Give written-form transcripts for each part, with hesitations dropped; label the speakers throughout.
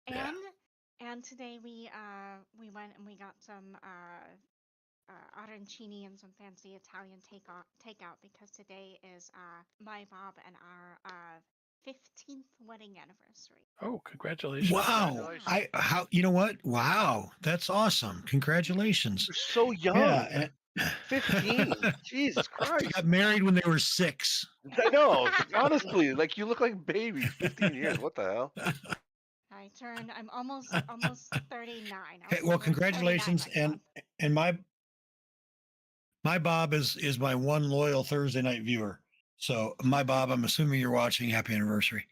Speaker 1: Yeah.
Speaker 2: And today we went and we got some arancini and some fancy Italian takeout because today is my Bob and our 15th wedding anniversary.
Speaker 1: Oh, congratulations.
Speaker 3: Wow.
Speaker 2: Yeah.
Speaker 3: I how you know what? Wow, that's awesome. Congratulations.
Speaker 4: You're so young.
Speaker 3: Yeah.
Speaker 4: 15. Jesus
Speaker 3: They
Speaker 4: Christ.
Speaker 3: got married when they were 6.
Speaker 4: I know. Honestly, like you look like babies. 15 years. What the hell?
Speaker 2: I'm almost 39.
Speaker 3: Okay,
Speaker 2: I'll
Speaker 3: well,
Speaker 2: turn 39
Speaker 3: congratulations,
Speaker 2: next month.
Speaker 3: and my Bob is my one loyal Thursday night viewer. So my Bob, I'm assuming you're watching. Happy anniversary.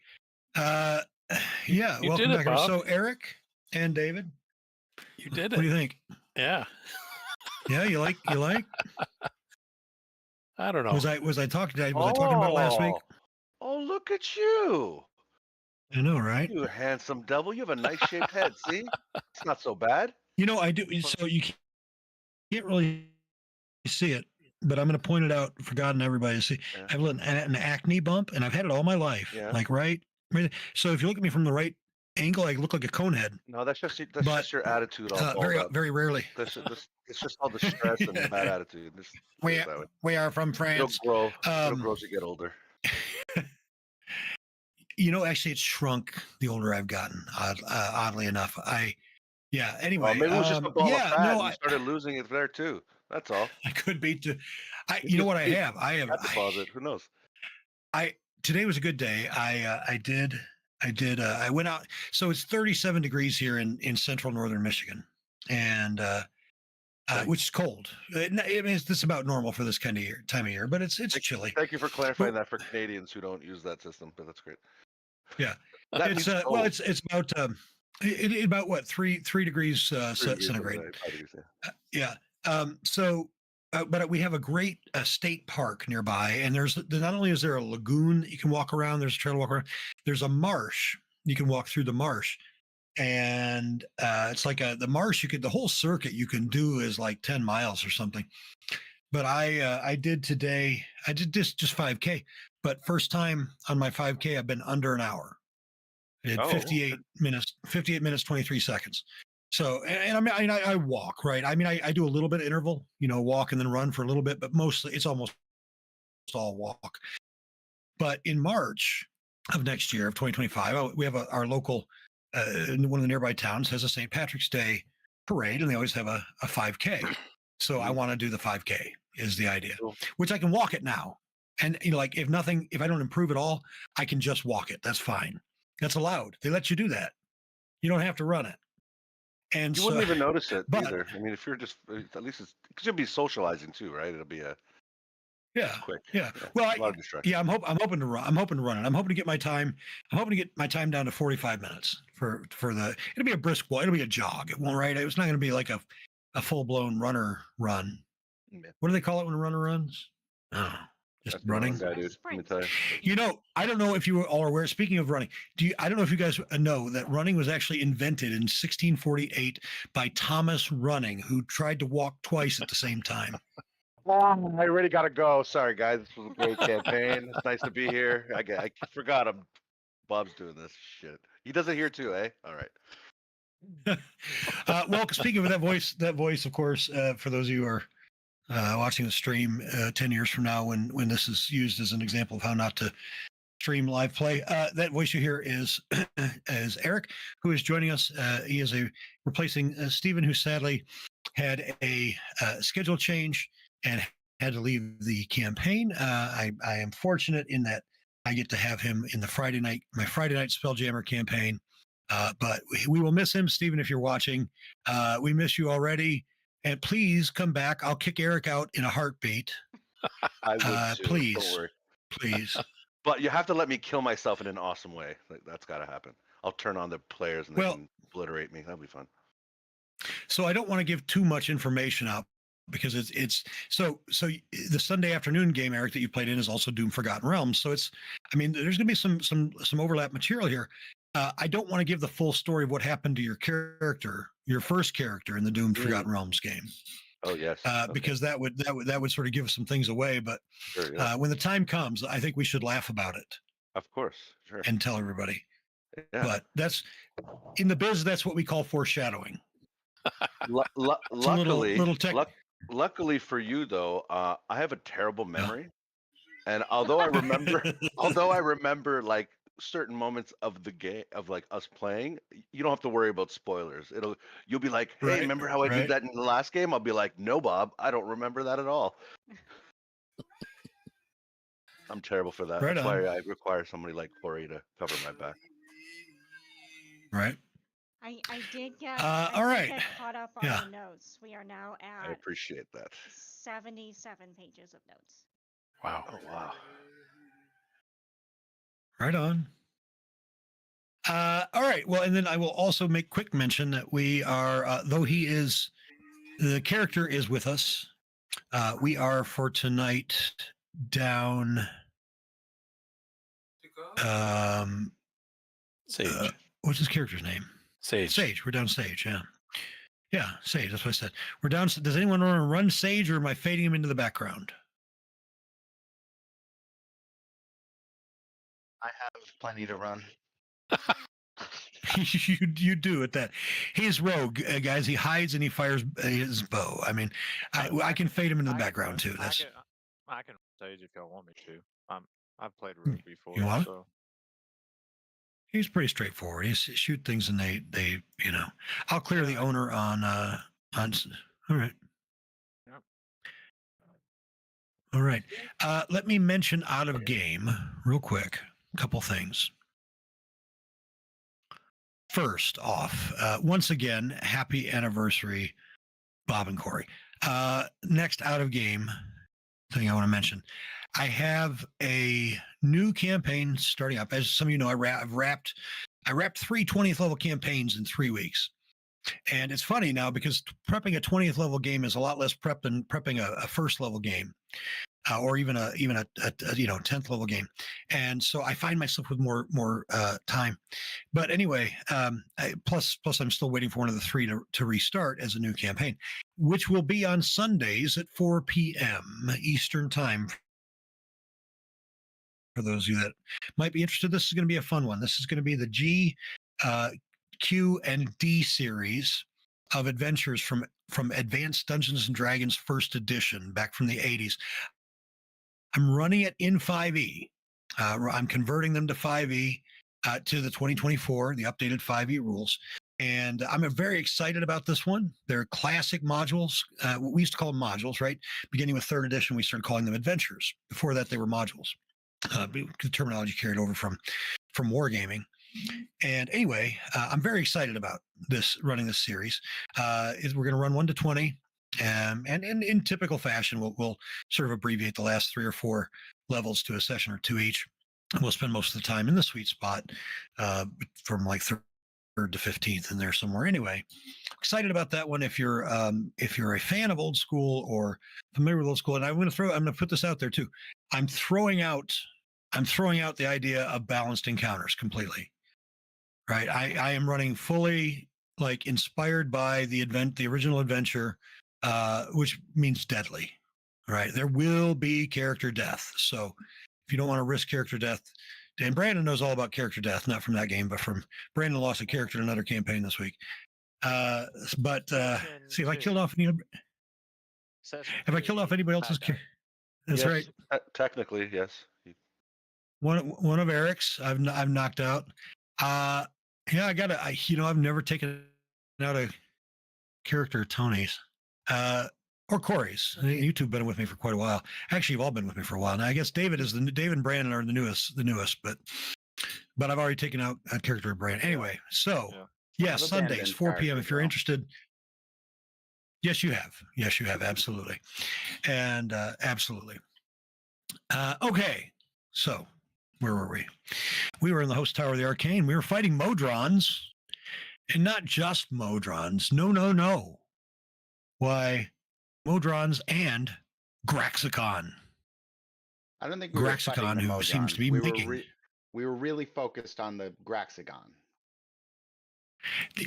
Speaker 3: Uh, yeah,
Speaker 1: You
Speaker 3: welcome
Speaker 1: did it,
Speaker 3: back.
Speaker 1: Bob.
Speaker 3: So Eric and David,
Speaker 1: You did
Speaker 3: what do
Speaker 1: it.
Speaker 3: you think?
Speaker 1: Yeah.
Speaker 3: Yeah, you like?
Speaker 1: I don't know.
Speaker 3: Was I talking about it last week?
Speaker 4: Oh, look at you.
Speaker 3: I know, right?
Speaker 4: You handsome devil. You have a nice shaped head. See? It's not so bad.
Speaker 3: You know, I do. So you can't really see it, but I'm going to point it out for God and everybody to see.
Speaker 4: Yeah.
Speaker 3: I have an acne bump, and I've had it all my life.
Speaker 4: Yeah.
Speaker 3: Like right. So if you look at me from the right angle, I look like a cone head.
Speaker 4: No, that's just your attitude. All
Speaker 3: Very
Speaker 4: up.
Speaker 3: very rarely.
Speaker 4: It's just all the stress and the bad attitude.
Speaker 3: We are from France.
Speaker 4: It'll grow as you get older.
Speaker 3: You know, actually, it's shrunk the older I've gotten. Oddly enough, Anyway,
Speaker 4: Well, maybe it was just a ball of fat.
Speaker 3: no,
Speaker 4: you started losing it there too. That's all.
Speaker 3: I could be too. You know what I have? I have
Speaker 4: Fat deposit. Who knows?
Speaker 3: Today was a good day. I went out. So it's 37 degrees here in central northern Michigan, and which is cold. I mean, it's about normal for this kind of time of year, but it's chilly.
Speaker 4: Thank you for clarifying that for Canadians who don't use that system. But that's great.
Speaker 3: Yeah,
Speaker 4: That
Speaker 3: it's
Speaker 4: means cold.
Speaker 3: it's about about what 3 degrees
Speaker 4: 3 degrees
Speaker 3: centigrade.
Speaker 4: Fahrenheit, 5 degrees,
Speaker 3: Yeah. But we have a great state park nearby, and not only is there a lagoon that you can walk around, there's a trail to walk around. There's a marsh you can walk through the marsh, and it's like the marsh. The whole circuit you can do is like 10 miles or something. But I did today. I did just 5K, but first time on my 5K, I've been under an hour. I did 58 minutes 23 seconds. So, and I mean, I walk, right? I mean, I do a little bit of interval, walk and then run for a little bit, but mostly it's almost all walk. But in March of next year, of 2025, we have our local, one of the nearby towns has a St. Patrick's Day parade, and they always have a 5K. So I want to do the 5K is the idea, which I can walk it now. And, like if I don't improve at all, I can just walk it. That's fine. That's allowed. They let you do that. You don't have to run it. And
Speaker 4: you wouldn't even notice it either. I mean, if you're just at least because you'll be socializing too, right? It'll be quick.
Speaker 3: Yeah. Well,
Speaker 4: a lot of distraction.
Speaker 3: I'm hoping to run. I'm hoping to run it. I'm hoping to get my time. I'm hoping to get my time down to 45 minutes for the. It'll be a brisk walk. It'll be a jog. It won't, right? It's not going to be like a full blown runner run. Yeah. What do they call it when a runner runs? Oh, just running.
Speaker 4: Guy, dude. Let me tell
Speaker 3: you. I don't know if you all are aware. Speaking of running, I don't know if you guys know that running was actually invented in 1648 by Thomas Running, who tried to walk twice at the same time.
Speaker 4: I already got to go. Sorry, guys. This was a great campaign. It's nice to be here. I forgot Bob's doing this shit. He does it here too, eh? All right.
Speaker 3: Well, speaking of that voice, of course, for those of you who are watching the stream 10 years from now, when this is used as an example of how not to stream live play, that voice you hear is Eric, who is joining us. He is replacing Stephen, who sadly had a schedule change and had to leave the campaign. I am fortunate in that I get to have him in my Friday night Spelljammer campaign. But we will miss him, Stephen, if you're watching. We miss you already. And please come back. I'll kick Eric out in a heartbeat.
Speaker 4: I would too.
Speaker 3: Please.
Speaker 4: Don't worry.
Speaker 3: Please.
Speaker 4: But you have to let me kill myself in an awesome way. That's got to happen. I'll turn on the players and they can obliterate me. That'll be fun.
Speaker 3: So I don't want to give too much information out because it's so the Sunday afternoon game, Eric, that you played in is also Doom Forgotten Realms. So there's going to be some overlap material here. I don't want to give the full story of what happened to your character, your first character in the Doom Forgotten Realms game.
Speaker 4: Oh yes,
Speaker 3: because that would sort of give some things away. But when the time comes, I think we should laugh about it.
Speaker 4: Of course, sure.
Speaker 3: And tell everybody.
Speaker 4: Yeah.
Speaker 3: But that's in the biz. That's what we call foreshadowing.
Speaker 4: Luckily,
Speaker 3: little tech.
Speaker 4: luckily for you though, I have a terrible memory, and although I remember like certain moments of the game of like us playing, you don't have to worry about spoilers. You'll be like, hey,
Speaker 3: Right,
Speaker 4: remember how I did
Speaker 3: right.
Speaker 4: that in the last game? I'll be like, no, Bob, I don't remember that at all. I'm terrible for that.
Speaker 3: Right
Speaker 4: That's
Speaker 3: on.
Speaker 4: why I require somebody like Corey to cover my back.
Speaker 3: Right.
Speaker 2: I did get
Speaker 3: all right.
Speaker 2: get caught up on
Speaker 3: Yeah.
Speaker 2: the notes. We are now
Speaker 4: I
Speaker 2: at
Speaker 4: appreciate that.
Speaker 2: 77 pages of notes.
Speaker 1: Wow.
Speaker 4: Oh wow.
Speaker 3: Right on. All right. Well, and then I will also make quick mention that we are, though the character is with us. We are for tonight down.
Speaker 1: Sage.
Speaker 3: What's his character's name?
Speaker 1: Sage.
Speaker 3: Sage. We're down Sage. Yeah. Yeah. Sage. That's what I said. We're down. Does anyone want to run Sage, or am I fading him into the background?
Speaker 5: I have plenty to run.
Speaker 3: you do at that. He's rogue, guys. He hides and he fires his bow. I mean, I can fade him into the background too. That's
Speaker 6: I can stage if y'all want me to. I've played rogue before.
Speaker 3: You want it?
Speaker 6: So
Speaker 3: he's pretty straightforward. He's shoot things and they I'll clear the owner on all right.
Speaker 6: Yep.
Speaker 3: All right. Let me mention out of game real quick. A couple things. First off, once again, happy anniversary, Bob and Corey. Next out of game thing I want to mention. I have a new campaign starting up. As some of you know, I've wrapped 3 20th level campaigns in 3 weeks. And it's funny now because prepping a 20th level game is a lot less prep than prepping a first level game. Or even a 10th level game, and so I find myself with more time. But anyway, plus I'm still waiting for one of the 3 to restart as a new campaign, which will be on Sundays at 4 p.m. Eastern time. For those of you that might be interested, this is going to be a fun one. This is going to be the G, Q, and D series of adventures from Advanced Dungeons and Dragons First Edition back from the 80s. I'm running it in 5e. I'm converting them to 5e to the 2024, the updated 5e rules. And I'm very excited about this one. They're classic modules. We used to call them modules, right? Beginning with 3rd edition, we started calling them adventures. Before that, they were modules. The terminology carried over from wargaming. And anyway, I'm very excited about running this series. We're going to run 1 to 20. And in typical fashion, we'll sort of abbreviate the last 3 or 4 levels to a session or 2 each. And we'll spend most of the time in the sweet spot from like 3rd to 15th in there somewhere. Anyway, excited about that one. If you're a fan of old school or familiar with old school, and I'm going to put this out there too. I'm throwing out the idea of balanced encounters completely. Right, I am running fully like inspired by the original adventure. Which means deadly, right? There will be character death. So if you don't want to risk character death, and Brandon knows all about character death, not from that game, but from Brandon lost a character in another campaign this week. See if I killed off anybody else's character? That's
Speaker 4: Yes,
Speaker 3: right.
Speaker 4: Technically, yes.
Speaker 3: One of Eric's I've knocked out. Yeah, I've never taken out a character of Tony's. Or Corey's. You two have been with me for quite a while. Actually, you've all been with me for a while now. I guess David and Brandon are the newest, but I've already taken out a character of Brandon. Anyway, so yeah, Sundays, 4 p.m. If you're interested. Yes, you have. Absolutely. And absolutely. Okay. So where were we? We were in the host tower of the Arcane. We were fighting Modrons, and not just Modrons. No. Why, Modrons and Graxicon.
Speaker 5: I don't think we were
Speaker 3: Graxicon,
Speaker 5: fighting the
Speaker 3: who seems to be
Speaker 5: Modrons.
Speaker 3: making.
Speaker 5: We were really focused on the Graxicon.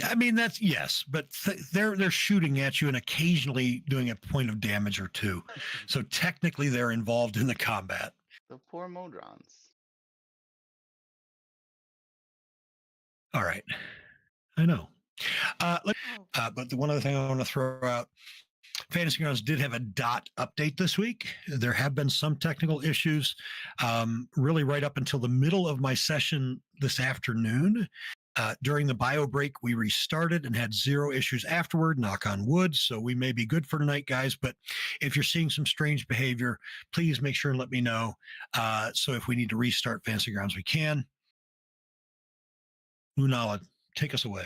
Speaker 3: I mean, that's yes, but they're shooting at you and occasionally doing a point of damage or 2. So technically, they're involved in the combat.
Speaker 5: The poor Modrons.
Speaker 3: All right. I know.
Speaker 2: Oh,
Speaker 3: But the one other thing I want to throw out, Fantasy Grounds did have a dot update this week. There have been some technical issues, really right up until the middle of my session this afternoon. During the bio break, we restarted and had 0 issues afterward, knock on wood. So we may be good for tonight, guys. But if you're seeing some strange behavior, please make sure and let me know. So if we need to restart Fantasy Grounds, we can. Lunala, take us away.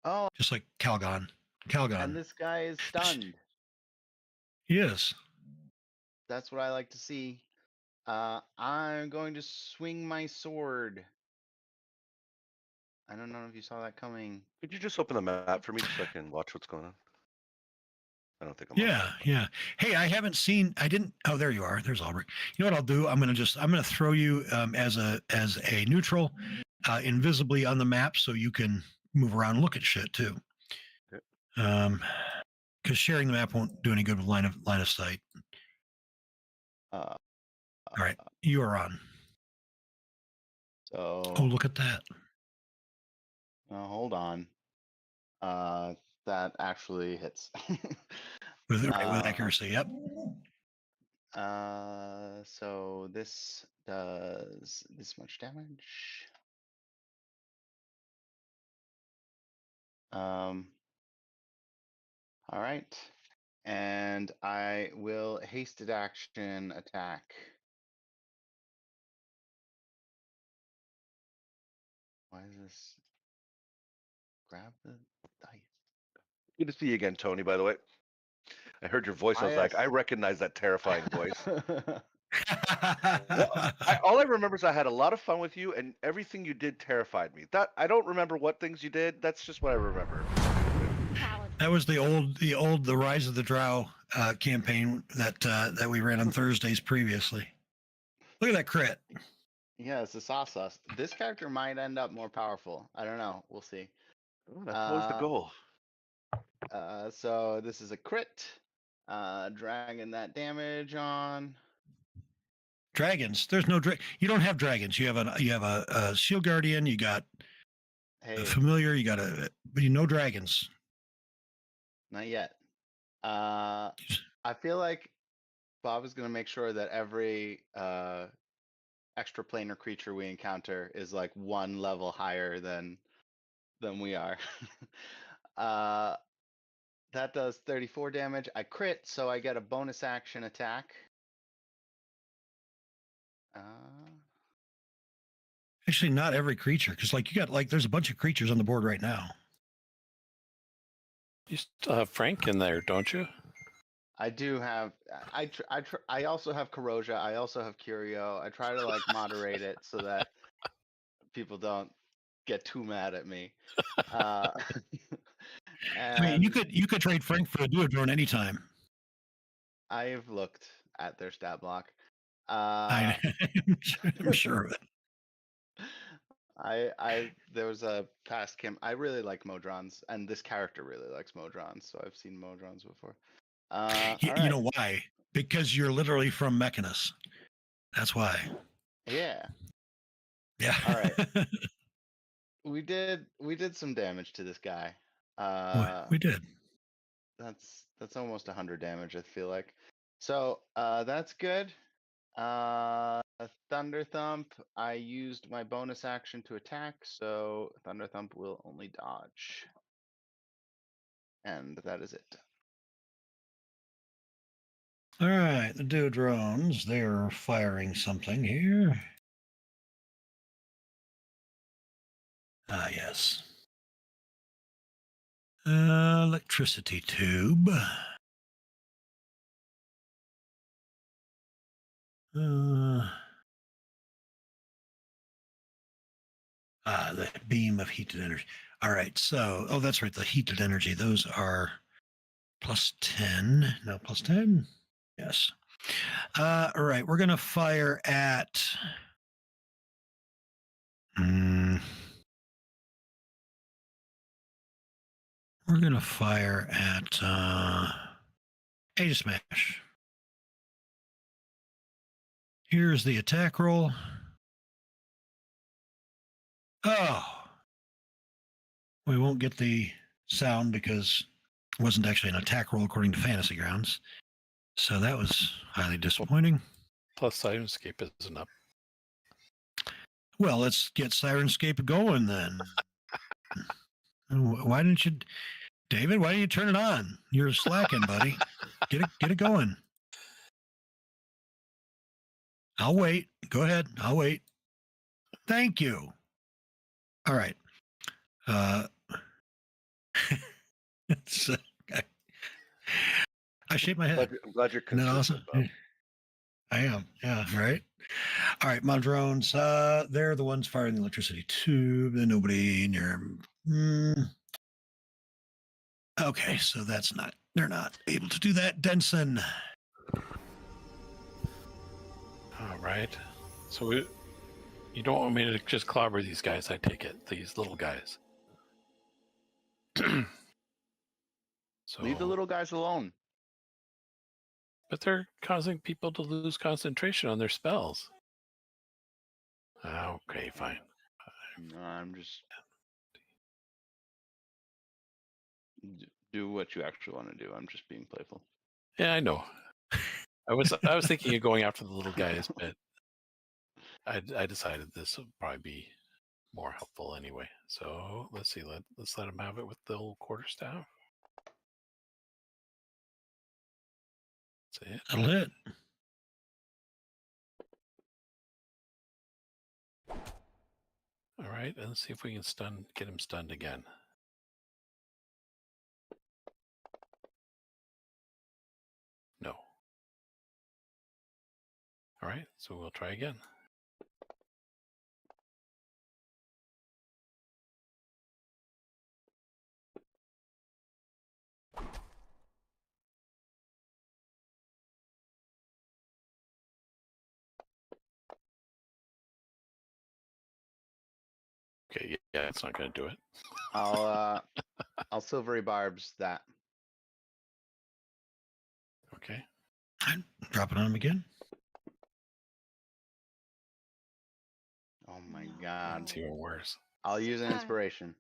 Speaker 5: Oh,
Speaker 3: Just like Calgon.
Speaker 5: and
Speaker 3: Calgon.
Speaker 5: this guy is stunned.
Speaker 3: Yes.
Speaker 5: That's what I like to see. I'm going to swing my sword. I don't know if you saw that coming.
Speaker 4: Could you just open the map for me so I can watch what's going on? I don't think I'm on
Speaker 3: Yeah,
Speaker 4: that.
Speaker 3: yeah. Hey, I didn't. Oh, there you are. There's Albrecht. You know what I'll do? I'm gonna throw you as a neutral, invisibly on the map, so you can move around, and look at shit too.
Speaker 4: Okay.
Speaker 3: Because sharing the map won't do any good with line of sight.
Speaker 5: Uh,
Speaker 3: All right, you are on.
Speaker 5: So,
Speaker 3: Oh, look at that.
Speaker 5: hold on. That actually hits.
Speaker 3: With
Speaker 5: Uh,
Speaker 3: accuracy. Yep.
Speaker 5: So this does this much damage. All right. And I will hasted action attack. Why is this? Grab the dice.
Speaker 4: Good to see you again, Tony, by the way. I heard your voice. I was like, I
Speaker 5: Yes.
Speaker 4: recognize that terrifying voice.
Speaker 3: Well,
Speaker 4: All I remember is I had a lot of fun with you, and everything you did terrified me. That I don't remember what things you did. That's just what I remember.
Speaker 2: valid.
Speaker 3: that was the Rise of the Drow campaign that we ran on Thursdays previously. Look at that crit.
Speaker 5: Yes, the sauce. This character might end up more powerful. I don't know. We'll see.
Speaker 4: Oh, that's always the goal.
Speaker 5: So this is a crit. Dragging that damage on.
Speaker 3: Dragons. There's no you don't have dragons. You have a shield guardian. You got
Speaker 5: Hey,
Speaker 3: a familiar. You got but you no dragons.
Speaker 5: not yet. I feel like Bob is gonna make sure that every extra planar creature we encounter is like 1 level higher than we are. That does 34 damage. I crit, so I get a bonus action attack.
Speaker 3: Actually, not every creature, because like you got there's a bunch of creatures on the board right now.
Speaker 1: You still have Frank in there, don't you?
Speaker 5: I do have. I also have Corrosia. I also have Curio. I try to like moderate it so that people don't get too mad at me.
Speaker 3: I mean, you could trade Frank for a Duodrone anytime.
Speaker 5: I've looked at their stat block.
Speaker 3: I'm sure of it.
Speaker 5: There was a past Kim. I really like Modrons, and this character really likes Modrons, so I've seen Modrons before.
Speaker 3: You know why? Because you're literally from Mechanus. That's why.
Speaker 5: Yeah.
Speaker 3: Yeah.
Speaker 5: All right. We did some damage to this guy.
Speaker 3: We did.
Speaker 5: That's almost 100 damage, I feel like. So that's good. Thunder Thump. I used my bonus action to attack, so Thunder Thump will only dodge. And that is it.
Speaker 3: All right, the Duodrones, they're firing something here. Ah, yes. Electricity tube. The beam of heated energy. All right, so, that's right, the heated energy. Those are plus 10. No, plus 10. Yes. All right, we're going to fire at. We're going to fire at Age of Smash. Here's the attack roll. Oh, we won't get the sound because it wasn't actually an attack roll according to Fantasy Grounds. So that was highly disappointing.
Speaker 1: Plus, Sirenscape isn't up.
Speaker 3: Well, let's get Sirenscape going then. Why didn't you, David? Why didn't you turn it on? You're slacking, buddy. Get it going. I'll wait. Go ahead. I'll wait. Thank you. All right. So, I shake my head.
Speaker 4: I'm glad you're
Speaker 3: And then
Speaker 4: consistent.
Speaker 3: also,
Speaker 4: Bob.
Speaker 3: I am. Yeah. Right. All right. My drones. They're the ones firing the electricity tube. Then nobody near. Okay. So that's not. They're not able to do that. Denson.
Speaker 1: All right. So you don't want me to just clobber these guys, I take it. These little guys. So,
Speaker 5: Leave the little guys alone.
Speaker 1: but they're causing people to lose concentration on their spells. Okay, fine.
Speaker 5: No, I'm just do what you actually want to do. I'm just being playful.
Speaker 1: Yeah, I know. I was thinking of going after the little guys, but I decided this would probably be more helpful anyway. So let's see. Let's let him have it with the old quarterstaff. That's it.
Speaker 3: That'll hit.
Speaker 1: All right, and let's see if we can get him stunned again. No. All right, so we'll try again. Okay, yeah, it's not going to do it.
Speaker 5: I'll silvery barbs that.
Speaker 1: Okay.
Speaker 3: Drop it on him again.
Speaker 5: Oh my
Speaker 2: No.
Speaker 5: god.
Speaker 1: It's even worse.
Speaker 5: I'll use an inspiration.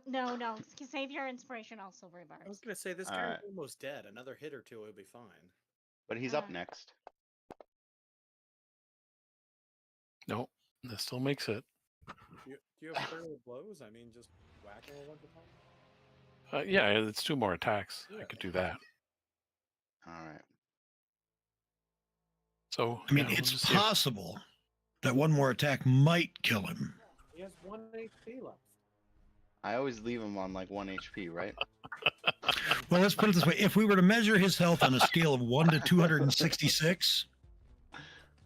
Speaker 2: No. Save your inspiration also,
Speaker 7: I was
Speaker 2: Barbs.
Speaker 7: gonna say this
Speaker 5: All
Speaker 7: guy's
Speaker 5: right.
Speaker 7: almost dead. Another hit or two will be fine.
Speaker 5: But he's up
Speaker 2: Uh.
Speaker 5: next.
Speaker 1: No, this still makes it.
Speaker 7: Do you have flurry of blows? I mean, just whack him a bunch of times.
Speaker 1: Yeah, it's 2 more attacks. I
Speaker 7: Yeah.
Speaker 1: could do that.
Speaker 5: All right.
Speaker 1: So
Speaker 3: I mean,
Speaker 1: yeah, we'll
Speaker 3: it's
Speaker 1: just see if-
Speaker 3: possible that one more attack might kill him.
Speaker 7: He has 1 HP left.
Speaker 5: I always leave him on like 1 HP, right?
Speaker 3: Well, let's put it this way: if we were to measure his health on a scale of 1 to 266,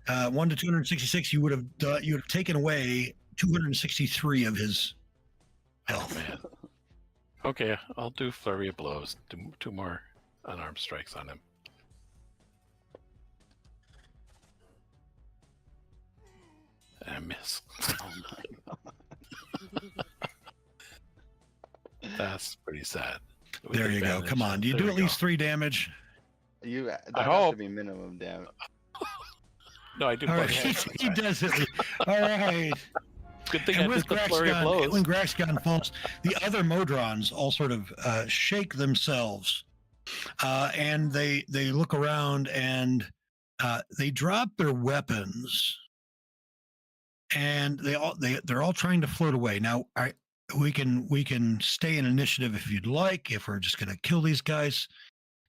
Speaker 3: 1 to 266, you would have taken away 263 of his health.
Speaker 1: man. Okay, I'll do flurry of blows. Do 2 more unarmed strikes on him. And I miss.
Speaker 5: Oh my god.
Speaker 1: That's pretty sad. With
Speaker 3: There you go.
Speaker 1: advantage.
Speaker 3: Come on. Do you
Speaker 1: There
Speaker 3: do
Speaker 1: we
Speaker 3: at least
Speaker 1: go.
Speaker 3: 3 damage?
Speaker 5: That
Speaker 1: I
Speaker 5: has
Speaker 1: hope.
Speaker 5: to be minimum damage.
Speaker 1: No, I do.
Speaker 3: All right,
Speaker 1: plus
Speaker 3: he does it. All right.
Speaker 1: Good thing
Speaker 3: And
Speaker 1: I
Speaker 3: with
Speaker 1: did the flurry of blows.
Speaker 3: when Graxgon falls, the other Modrons all sort of shake themselves, and they look around and they drop their weapons, and they're all trying to float away. Now, we can stay in initiative if you'd like. If we're just going to kill these guys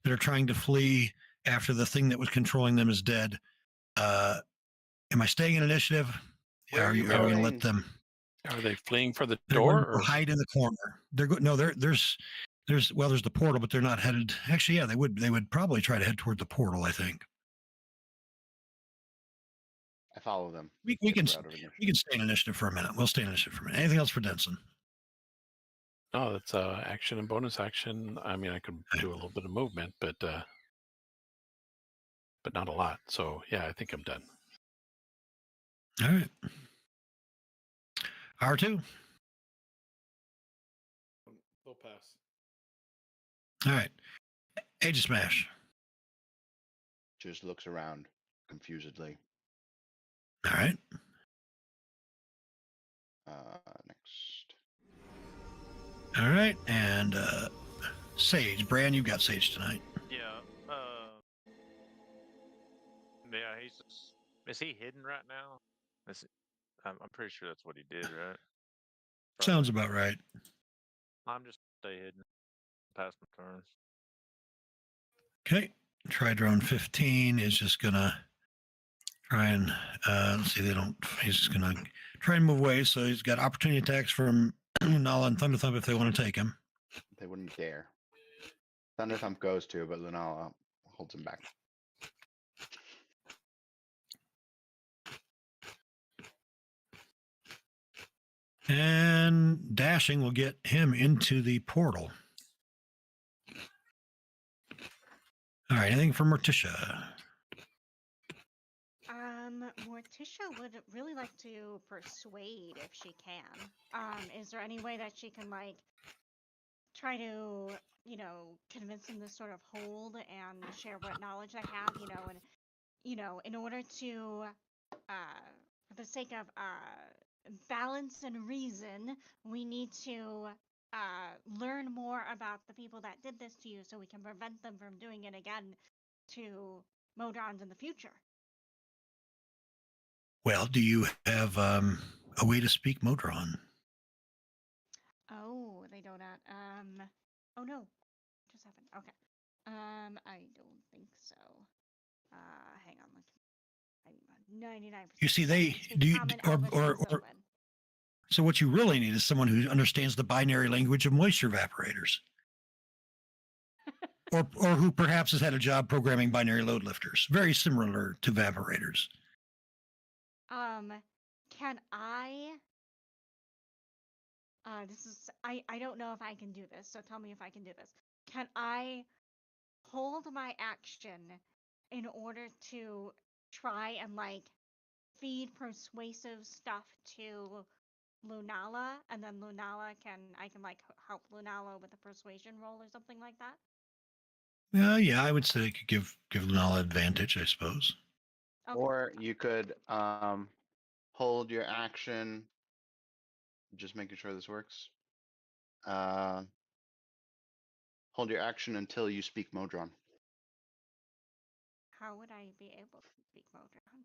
Speaker 3: that are trying to flee after the thing that was controlling them is dead. Am I staying in initiative?
Speaker 5: Where are you
Speaker 3: Are we going to let
Speaker 5: going?
Speaker 3: them?
Speaker 1: Are they fleeing for the
Speaker 3: They're
Speaker 1: door?
Speaker 3: going to
Speaker 1: Or?
Speaker 3: hide in the corner. They're good. No, there's the portal, but they're not headed. Actually, yeah, they would probably try to head toward the portal. I think
Speaker 5: I follow them.
Speaker 3: we
Speaker 5: Get
Speaker 3: can
Speaker 5: her out of initiative.
Speaker 3: we can stay in initiative for a minute. We'll stay in initiative for a minute. Anything else for Denson?
Speaker 1: No, that's action and bonus action. I mean, I could do a little bit of movement, but not a lot. So yeah, I think I'm done.
Speaker 3: All right. R2.
Speaker 7: They'll pass.
Speaker 3: All right. Age of Smash.
Speaker 5: Just looks around confusedly.
Speaker 3: All right.
Speaker 5: Next.
Speaker 3: All right, and Sage, Bran, you've got Sage tonight.
Speaker 6: Yeah. Yeah. He's just. Is he hidden right now? I'm pretty sure that's what he did, right?
Speaker 3: Sounds about right.
Speaker 6: I'm just stay hidden. Past my turn.
Speaker 3: Okay, try drone 15 is just gonna try and let's see. He's just gonna try and move away. So he's got opportunity attacks from Lunala and Thunder Thump if they want to take him.
Speaker 5: They wouldn't dare. Thunder Thump goes to, but Lunala holds him back.
Speaker 3: And dashing will get him into the portal. All right, anything for Morticia?
Speaker 2: Morticia would really like to persuade if she can. Is there any way that she can like try to, convince him to sort of hold and share what knowledge they have, and in order to, for the sake of balance and reason, we need to learn more about the people that did this to you, so we can prevent them from doing it again to Modrons in the future.
Speaker 3: Well, do you have a way to speak Modron?
Speaker 2: Oh, they don't. Oh no, what just happened? Okay. I don't think so. Hang on. I'm 99%.
Speaker 3: You see, they do you, or so what you really need is someone who understands the binary language of moisture evaporators. or who perhaps has had a job programming binary load lifters, very similar to evaporators.
Speaker 2: Can I I don't know if I can do this, so tell me if I can do this. Can I hold my action in order to try and like feed persuasive stuff to Lunala, and then I can like help Lunala with a persuasion roll or something like that?
Speaker 3: Yeah, I would say it could give Lunala advantage, I suppose.
Speaker 2: Okay.
Speaker 5: Or you could hold your action. Just making sure this works. Hold your action until you speak Modron.
Speaker 2: How would I be able to speak Modron?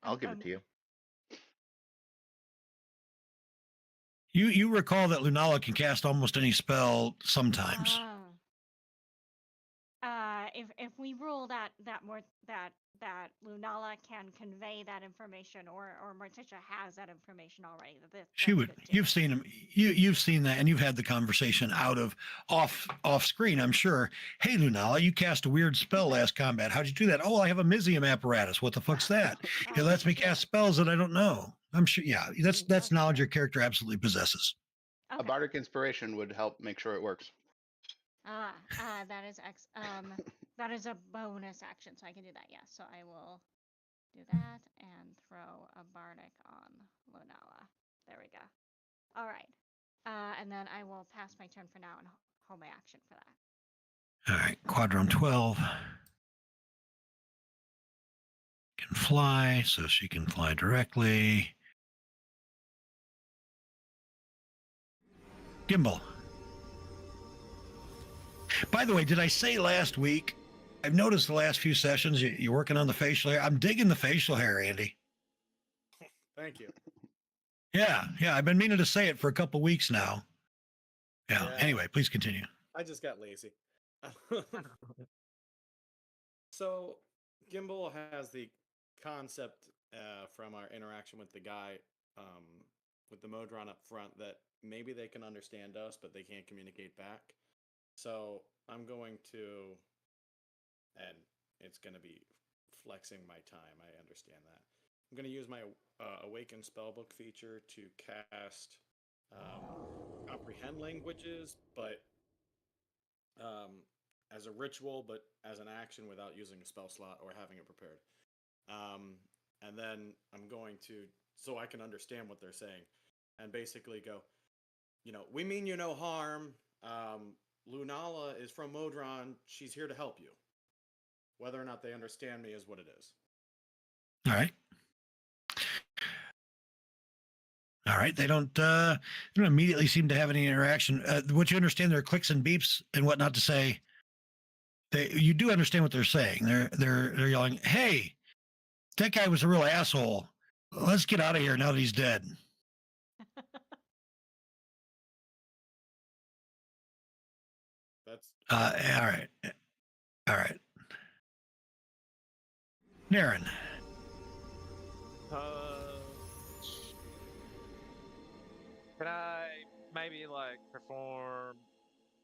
Speaker 5: I'll give it to you.
Speaker 3: You recall that Lunala can cast almost any spell sometimes.
Speaker 2: If we rule that Lunala can convey that information, or Morticia has that information already,
Speaker 3: She would. You've seen him. You've seen that, and you've had the conversation off screen, I'm sure. Hey, Lunala, you cast a weird spell last combat. How'd you do that? Oh, I have a Mizium apparatus. What the fuck's that? It lets me cast spells that I don't know. I'm sure. Yeah, that's knowledge your character absolutely possesses.
Speaker 2: Okay.
Speaker 5: A bardic inspiration would help make sure it works.
Speaker 2: That is that is a bonus action, so I can do that. Yeah, so I will do that and throw a bardic on Lunala. There we go. All right, and then I will pass my turn for now and hold my action for that.
Speaker 3: All right, Quadron 12 can fly, so she can fly directly. Gimbal. By the way, did I say last week? I've noticed the last few sessions you're working on the facial hair. I'm digging the facial hair, Andy.
Speaker 7: Thank you.
Speaker 3: Yeah. I've been meaning to say it for a couple weeks now. Yeah. Anyway, please continue.
Speaker 7: I just got lazy. So, Gimbal has the concept from our interaction with the guy with the Modron up front that maybe they can understand us, but they can't communicate back. So I'm going to, and it's going to be flexing my time. I understand that. I'm going to use my Awaken Spellbook feature to cast Comprehend Languages, but as a ritual, but as an action without using a spell slot or having it prepared. And then I'm going to, so I can understand what they're saying, and basically go, we mean you no harm. Lunala is from Modron. She's here to help you. Whether or not they understand me is what it is.
Speaker 3: All right. All right. They don't immediately seem to have any interaction. What you understand, there are clicks and beeps and whatnot to say. You do understand what they're saying. They're yelling, "Hey, that guy was a real asshole. Let's get out of here now that he's dead."
Speaker 7: That's
Speaker 3: All right. All right. Naren.
Speaker 6: Can I maybe like perform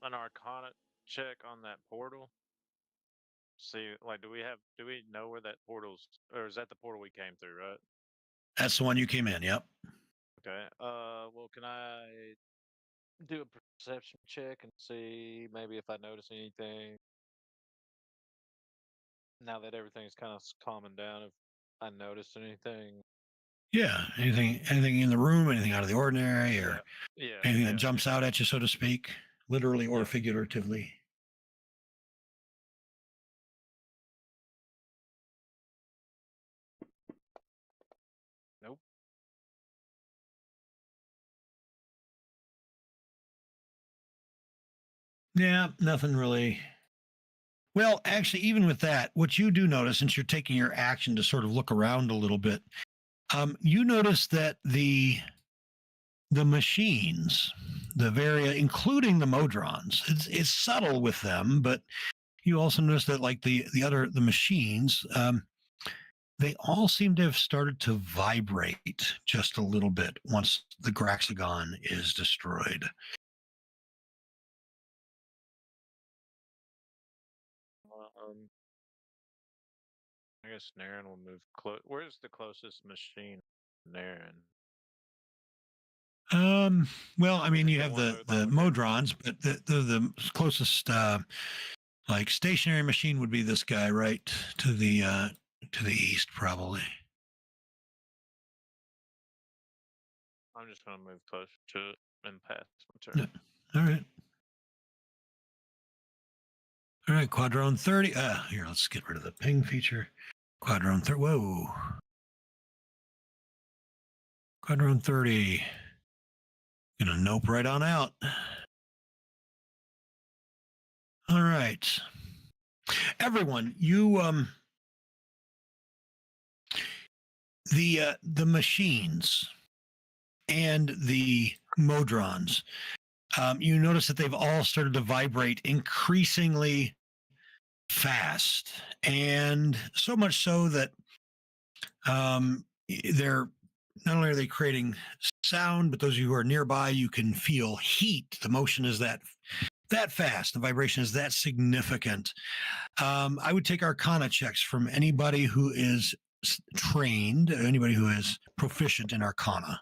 Speaker 6: an Arcana check on that portal? See, like, do we know where that portal's, or is that the portal we came through, right?
Speaker 3: That's the one you came in. Yep.
Speaker 6: Okay. Well, can I do a perception check and see maybe if I notice anything now that everything's kind of calming down? If I noticed anything.
Speaker 3: Yeah. Anything in the room, anything out of the ordinary, or anything that jumps out at you, so to speak, literally or figuratively.
Speaker 6: Nope.
Speaker 3: Yeah, nothing really. Well, actually, even with that, what you do notice, since you're taking your action to sort of look around a little bit, you notice that the machines, including the Modrons, it's subtle with them, but you also notice that like the machines, they all seem to have started to vibrate just a little bit once the Graxagon is destroyed.
Speaker 6: I guess Naren will move close. Where's the closest machine, Naren?
Speaker 3: Well, I mean,
Speaker 6: it
Speaker 3: you
Speaker 6: the
Speaker 3: have
Speaker 6: one
Speaker 3: the
Speaker 6: with all the
Speaker 3: Modrons, but the closest like stationary machine would be this guy right to the east, probably.
Speaker 6: I'm just gonna move closer to it and pass my
Speaker 3: Yeah.
Speaker 6: turn.
Speaker 3: All right. All right, Quadrone 30. Here, let's get rid of the ping feature. Quadrone 30. Whoa. Quadrone 30. Gonna nope right on out. All right. Everyone, you the machines and the Modrons, you notice that they've all started to vibrate increasingly fast, and so much so that they're not only are they creating sound, but those of you who are nearby, you can feel heat. The motion is that fast. The vibration is that significant. I would take Arcana checks from anybody who is trained, anybody who is proficient in Arcana.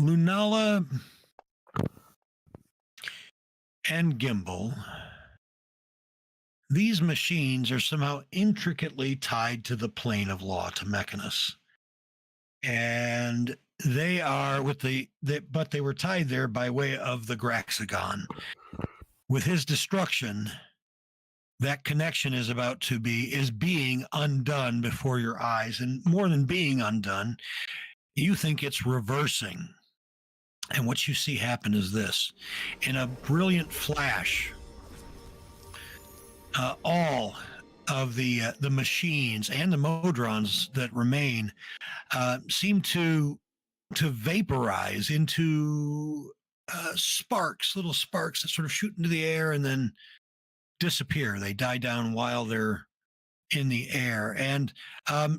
Speaker 3: Lunala and Gimbal, these machines are somehow intricately tied to the plane of law, to Mechanus. And they are but they were tied there by way of the Graxagon. With his destruction, that connection is being undone before your eyes. And more than being undone, you think it's reversing. And what you see happen is this: in a brilliant flash, all of the machines and the Modrons that remain seem to vaporize into sparks, little sparks that sort of shoot into the air and then disappear. They die down while they're in the air, and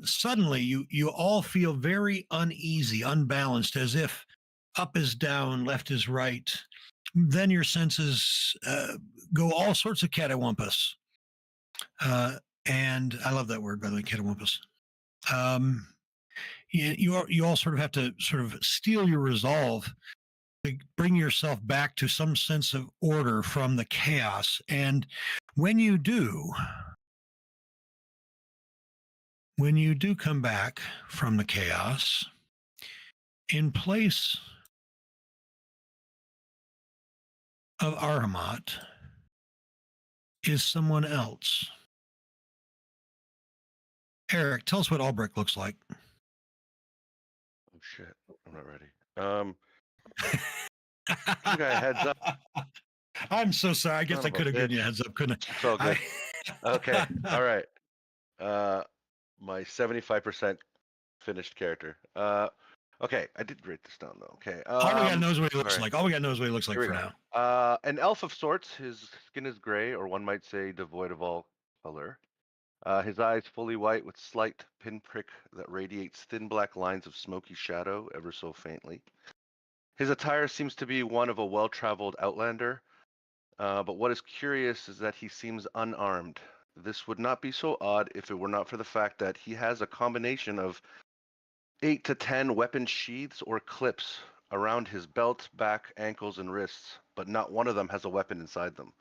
Speaker 3: suddenly you all feel very uneasy, unbalanced, as if up is down, left is right. Then your senses go all sorts of catawampus. And I love that word, by the way, catawampus. You all sort of have to sort of steel your resolve to bring yourself back to some sense of order from the chaos. And when you do come back from the chaos, in place of Arhamat is someone else. Eric, tell us what Albrecht looks like.
Speaker 4: Oh shit, I'm not ready. Give the guy a heads up.
Speaker 3: I'm so sorry. I guess
Speaker 4: Son
Speaker 3: I
Speaker 4: of a
Speaker 3: could have given you a
Speaker 4: bitch.
Speaker 3: heads up, couldn't
Speaker 4: It's all
Speaker 3: I?
Speaker 4: good. Okay, all right. My 75% finished character. Okay, I did write this down though. Okay.
Speaker 3: All we got knows what he looks
Speaker 4: all right.
Speaker 3: like. All we got knows what he looks like
Speaker 4: Here we
Speaker 3: for
Speaker 4: go.
Speaker 3: now.
Speaker 4: An elf of sorts. His skin is gray, or one might say devoid of all color. His eyes fully white with slight pinprick that radiates thin black lines of smoky shadow ever so faintly. His attire seems to be one of a well-traveled outlander, but what is curious is that he seems unarmed. This would not be so odd if it were not for the fact that he has a combination of 8 to 10 weapon sheaths or clips around his belt, back, ankles, and wrists, but not one of them has a weapon inside them.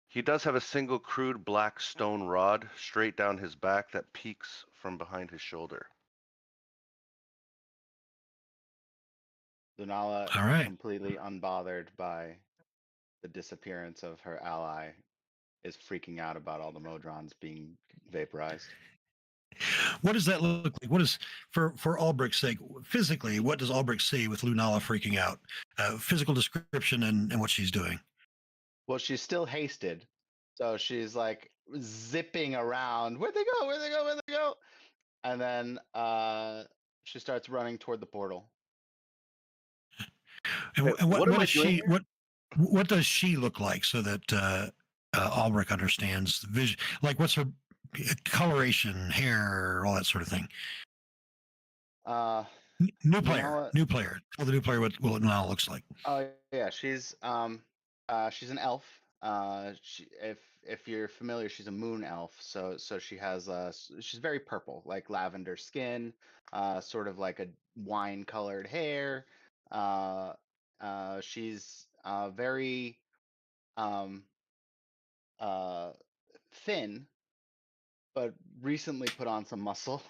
Speaker 4: He does have a single crude black stone rod straight down his back that peeks from behind his shoulder.
Speaker 5: Lunala,
Speaker 3: All right.
Speaker 5: completely unbothered by the disappearance of her ally, is freaking out about all the Modrons being vaporized.
Speaker 3: What does that look like? What is for Albrecht's sake physically? What does Albrecht see with Lunala freaking out? Physical description and what she's doing.
Speaker 5: Well, she's still hasted, so she's like zipping around. Where'd they go? Where'd they go? Where'd they go? And then she starts running toward the portal.
Speaker 3: And,
Speaker 4: Okay,
Speaker 3: and
Speaker 4: what am I
Speaker 3: does
Speaker 4: doing
Speaker 3: she
Speaker 4: here?
Speaker 3: what does she look like so that Albrecht understands the vision? Like what's her coloration, hair, all that sort of thing.
Speaker 5: Uh,
Speaker 3: New player,
Speaker 5: Lunala,
Speaker 3: new player. Tell the new player what Lunala looks like.
Speaker 5: oh yeah, she's an elf. If you're familiar, she's a moon elf. So she has she's very purple, like lavender skin, sort of like a wine colored hair. She's very um thin, but recently put on some muscle.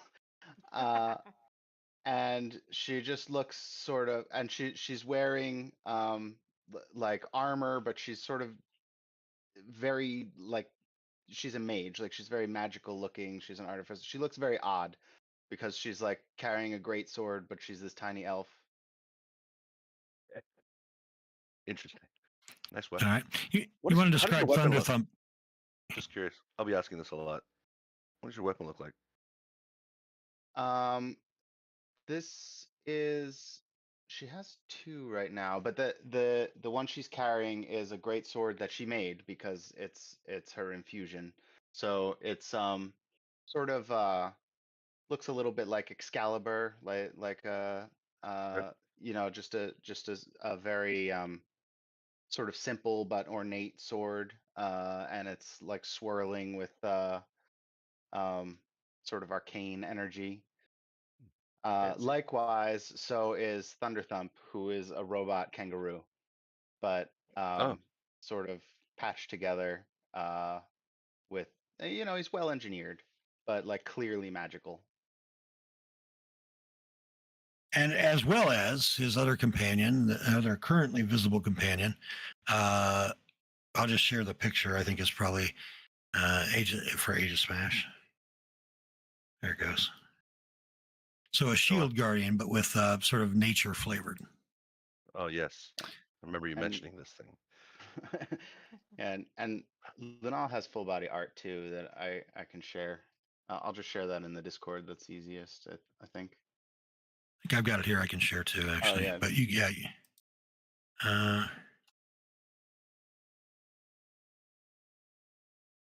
Speaker 5: And she just looks sort of, and she's wearing like armor, but she's sort of very like, she's a mage, like she's very magical looking, she's an artificer, she looks very odd because she's like carrying a great sword, but she's this tiny elf.
Speaker 4: Interesting. Nice
Speaker 3: All
Speaker 4: weapon.
Speaker 3: right. You
Speaker 4: What
Speaker 3: want to
Speaker 4: how does your
Speaker 3: describe
Speaker 4: weapon
Speaker 3: Thunder
Speaker 4: look?
Speaker 3: Thump?
Speaker 4: Just curious. I'll be asking this a lot. What does your weapon look like?
Speaker 5: um this is, she has two right now, but the one she's carrying is a great sword that she made because it's her infusion. So it's sort of looks a little bit like Excalibur, like
Speaker 4: Okay.
Speaker 5: you know, just a very sort of simple but ornate sword, and it's like swirling with um sort of arcane energy.
Speaker 4: Fancy.
Speaker 5: Likewise, so is Thunderthump, who is a robot kangaroo, but
Speaker 4: Oh,
Speaker 5: sort of patched together with, you know, he's well engineered, but like clearly magical.
Speaker 3: And as well as his other companion, the other currently visible companion. I'll just share the picture. I think is probably Age of Smash. There it goes. So a shield guardian, but with sort of nature flavored.
Speaker 4: oh yes. I remember you
Speaker 5: And
Speaker 4: mentioning this thing.
Speaker 5: and Linal has full body art too that I can share. I'll just share that in the Discord. That's easiest, I think.
Speaker 3: I think I've got it here. I can share too, actually.
Speaker 5: yeah.
Speaker 3: But yeah.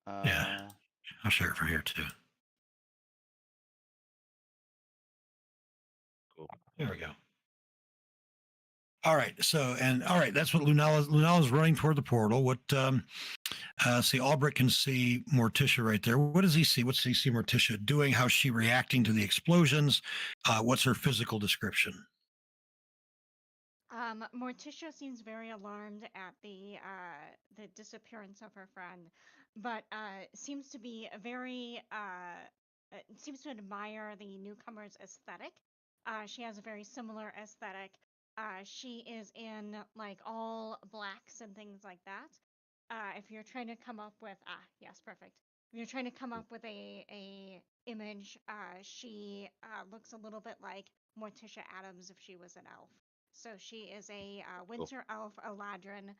Speaker 3: Yeah. I'll share it from here too.
Speaker 4: Cool.
Speaker 3: There we go. All right. So, all right. That's what Lunala's running toward the portal. What, see, Albrecht can see Morticia right there. What does he see? What's he see Morticia doing? How's she reacting to the explosions? What's her physical description?
Speaker 2: Morticia seems very alarmed at the disappearance of her friend, but seems to be seems to admire the newcomer's aesthetic. She has a very similar aesthetic. She is in like all blacks and things like that. If you're trying to come up with yes, perfect. If you're trying to come up with a image, she looks a little bit like Morticia Adams if she was an elf. So she is a winter elf, Eladrin.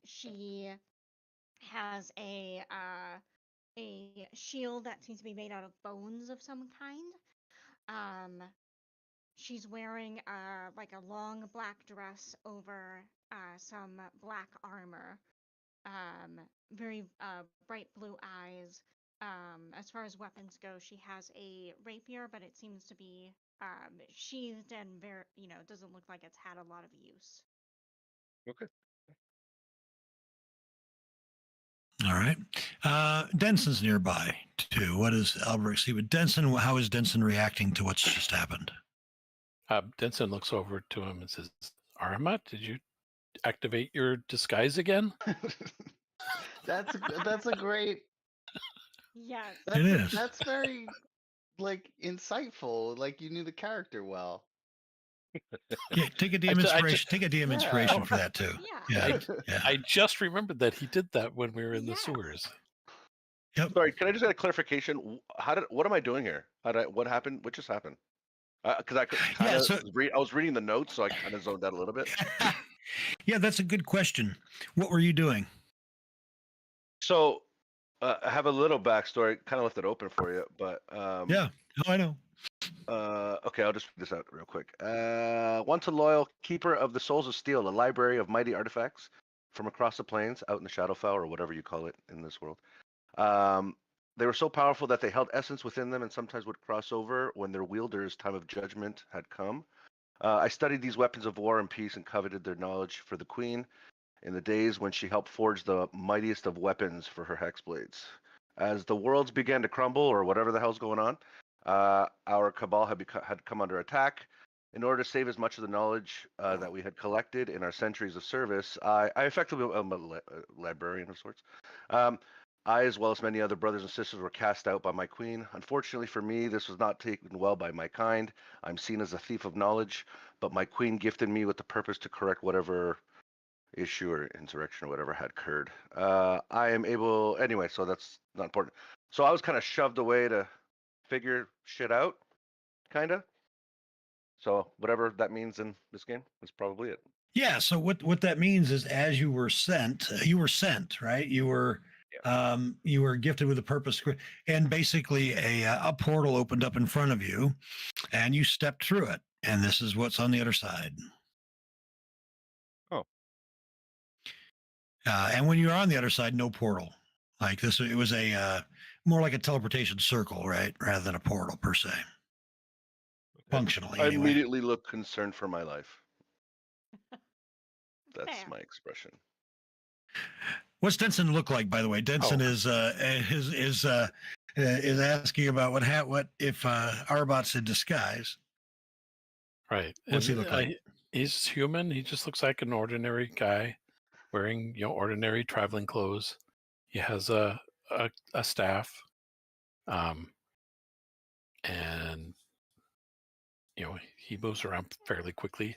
Speaker 2: She has a shield that seems to be made out of bones of some kind. She's wearing like a long black dress over some black armor. Very bright blue eyes. As far as weapons go, she has a rapier, but it seems to be sheathed and very, doesn't look like it's had a lot of use.
Speaker 4: Okay.
Speaker 3: All right. Denson's nearby too. What is Albrecht see? But Denson, how is Denson reacting to what's just happened?
Speaker 1: Denson looks over to him and says, Aramat, did you activate your disguise again?
Speaker 5: That's a great.
Speaker 2: Yes.
Speaker 3: It is.
Speaker 5: That's very like insightful. Like you knew the character well.
Speaker 3: Yeah, take a DM inspiration. Take a DM
Speaker 5: Yeah.
Speaker 3: inspiration for that too.
Speaker 2: Yeah.
Speaker 3: Yeah.
Speaker 1: I just remembered that he did that when we were in the
Speaker 2: Yes.
Speaker 1: sewers.
Speaker 3: Yep.
Speaker 4: Sorry, can I just get a clarification? What am I doing here? What happened? What just happened? Because I
Speaker 3: Yeah,
Speaker 4: I was reading the notes, so I kind of zoned out a little bit.
Speaker 3: Yeah, that's a good question. What were you doing?
Speaker 4: So I have a little backstory. Kind of left it open for you, but
Speaker 3: Yeah. Oh, I know.
Speaker 4: okay, I'll just figure this out real quick. Once a loyal keeper of the Souls of Steel, a library of mighty artifacts from across the plains, out in the Shadowfell or whatever you call it in this world. They were so powerful that they held essence within them and sometimes would cross over when their wielder's time of judgment had come. I studied these weapons of war and peace and coveted their knowledge for the Queen in the days when she helped forge the mightiest of weapons for her hexblades. As the worlds began to crumble, or whatever the hell's going on, our cabal had come under attack. In order to save as much of the knowledge that we had collected in our centuries of service, I effectively am a librarian of sorts. I, as well as many other brothers and sisters, were cast out by my queen. Unfortunately for me, this was not taken well by my kind. I'm seen as a thief of knowledge, but my queen gifted me with the purpose to correct whatever issue or insurrection or whatever had occurred. I am able, anyway, so that's not important. So I was kind of shoved away to figure shit out, kind of. So whatever that means in this game is probably it.
Speaker 3: Yeah. So what that means is, as you were sent, right? You were gifted with a purpose, and basically a portal opened up in front of you, and you stepped through it, and this is what's on the other side.
Speaker 4: Oh.
Speaker 3: And when you're on the other side, no portal. Like this, it was a more like a teleportation circle, right, rather than a portal per se. Functionally,
Speaker 4: I
Speaker 3: anyway.
Speaker 4: immediately look concerned for my life. That's
Speaker 2: Fair.
Speaker 4: my expression.
Speaker 3: What's Denson look like, by the way? Denson is asking about what if Arbot's in disguise.
Speaker 1: Right.
Speaker 3: What's he look like?
Speaker 1: He's human. He just looks like an ordinary guy wearing, ordinary traveling clothes. He has a staff. And he moves around fairly quickly.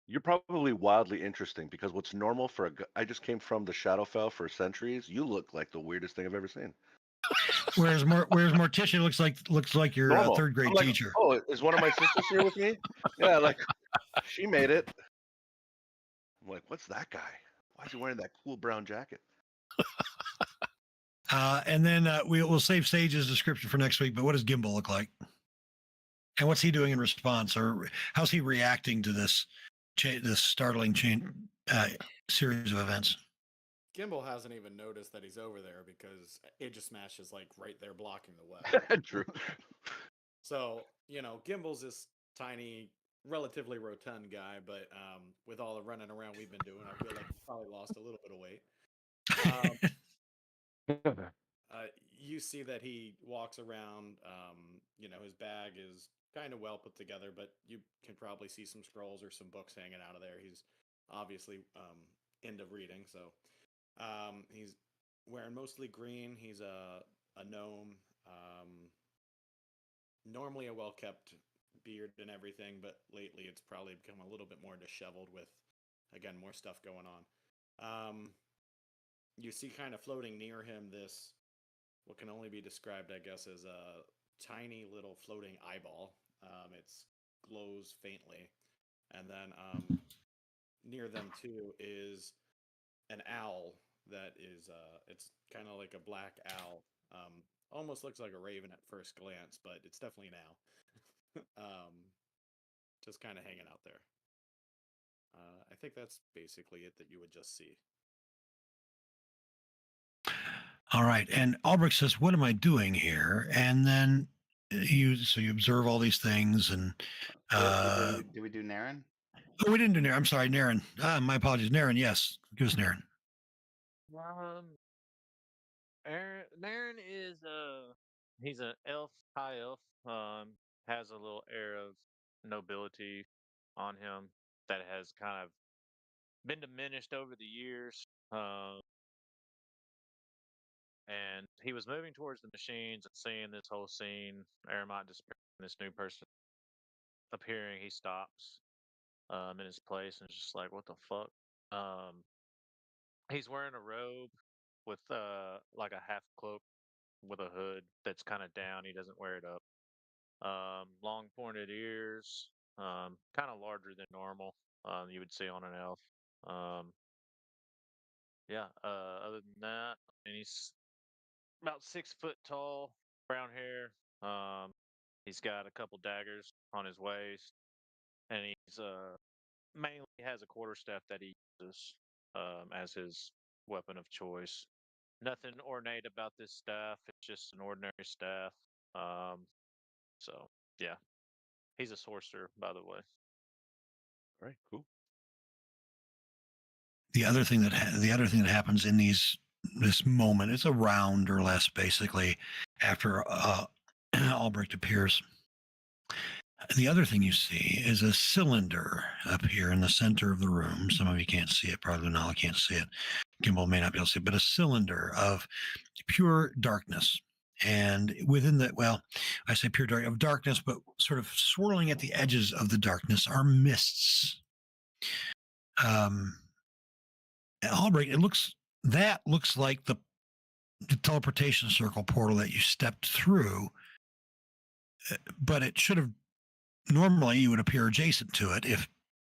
Speaker 4: You're probably wildly interesting because what's normal for I just came from the Shadowfell for centuries. You look like the weirdest thing I've ever seen.
Speaker 3: Whereas Morticia looks like your
Speaker 4: Normal.
Speaker 3: third grade
Speaker 4: I'm like,
Speaker 3: teacher.
Speaker 4: Oh, is one of my sisters here with me? Yeah, like she made it. I'm like, what's that guy? Why is he wearing that cool brown jacket?
Speaker 3: And then we'll save Sage's description for next week. But what does Gimbal look like? And what's he doing in response, or how's he reacting to this startling series of events?
Speaker 7: Gimbal hasn't even noticed that he's over there because Aegismash is like right there blocking the way.
Speaker 4: True.
Speaker 7: So, Gimbal's this tiny, relatively rotund guy, but with all the running around we've been doing, I feel like he's probably lost a little bit of weight. You see that he walks around, his bag is kind of well put together, but you can probably see some scrolls or some books hanging out of there. He's obviously into reading, so he's wearing mostly green. He's a gnome, normally a well-kept beard and everything, but lately it's probably become a little bit more disheveled with, again, more stuff going on. You see kind of floating near him this what can only be described, I guess, as a tiny little floating eyeball. It glows faintly, and then near them too is an owl that is it's kind of like a black owl. Almost looks like a raven at first glance, but it's definitely an owl. Just kind of hanging out there. I think that's basically it that you would just see.
Speaker 3: All right. And Albrecht says, "What am I doing here?" And then you observe all these things, and
Speaker 5: Did we do Naren?
Speaker 3: oh, we didn't do Naren. I'm sorry, Naren. My apologies, Naren. Yes, give us Naren.
Speaker 6: Naren is he's an elf, high elf. Has a little air of nobility on him that has kind of been diminished over the years. And he was moving towards the machines and seeing this whole scene, Aramont just this new person appearing. He stops in his place and is just like, "What the fuck?" He's wearing a robe with like a half cloak with a hood that's kind of down. He doesn't wear it up. Long pointed ears, kind of larger than normal. You would see on an elf. Yeah. Other than that, and he's about 6 foot tall, brown hair. He's got a couple daggers on his waist, and he's mainly has a quarterstaff that he uses as his weapon of choice. Nothing ornate about this staff. It's just an ordinary staff. So yeah, he's a sorcerer, by the way.
Speaker 4: All right, cool.
Speaker 3: The other thing that happens in this moment, it's a round or less, basically, after Albrecht appears. The other thing you see is a cylinder up here in the center of the room. Some of you can't see it. Probably Lunala can't see it. Gimbal may not be able to see it, but a cylinder of pure darkness. And within that, well, I say pure darkness, but sort of swirling at the edges of the darkness are mists. Albrecht, that looks like the teleportation circle portal that you stepped through, but it should have normally you would appear adjacent to it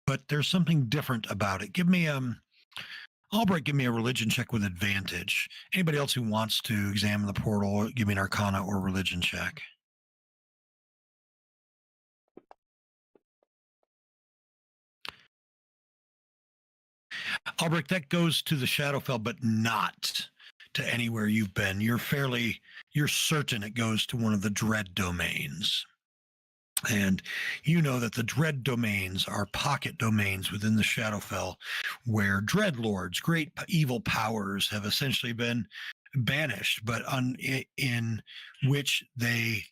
Speaker 3: but there's something different about it. Give me Albrecht, give me a religion check with advantage. Anybody else who wants to examine the portal, give me an arcana or religion check. Albrecht, that goes to the Shadowfell, but not to anywhere you've been. You're certain it goes to one of the dread domains. And you know that the dread domains are pocket domains within the Shadowfell where dreadlords, great evil powers, have essentially been banished, but in which they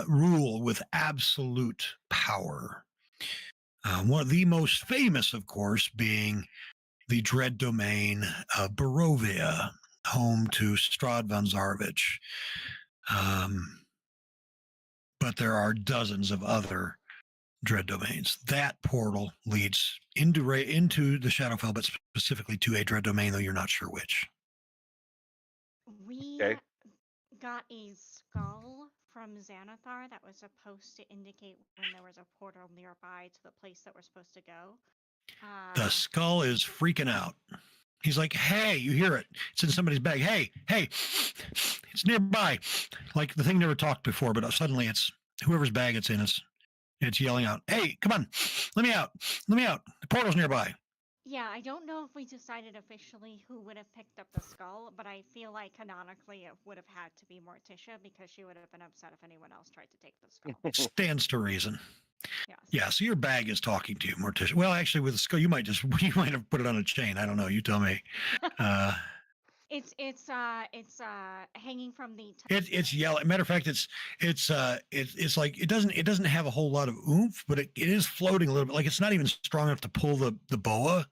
Speaker 3: rule with absolute power. One of the most famous, of course, being the dread domain of Barovia, home to Strahd von Zarovich. But there are dozens of other dread domains. That portal leads into the Shadowfell, but specifically to a dread domain, though you're not sure which.
Speaker 2: We
Speaker 4: Okay.
Speaker 2: got a skull from Xanathar that was supposed to indicate when there was a portal nearby to the place that we're supposed to go.
Speaker 3: The skull is freaking out. He's like, "Hey," you hear it. It's in somebody's bag. Hey, it's nearby. Like the thing never talked before, but suddenly it's whoever's bag it's in. It's yelling out, "Hey, come on, let me out. The portal's nearby."
Speaker 2: Yeah, I don't know if we decided officially who would have picked up the skull, but I feel like canonically it would have had to be Morticia because she would have been upset if anyone else tried to take the skull.
Speaker 3: Stands to reason.
Speaker 2: Yes.
Speaker 3: Yeah, so your bag is talking to you, Morticia. Well, actually, with the skull, you might have put it on a chain. I don't know. You tell me.
Speaker 2: It's hanging from the.
Speaker 3: It's yelling. Matter of fact, it's like it doesn't have a whole lot of oomph, but it is floating a little bit. Like it's not even strong enough to pull the boa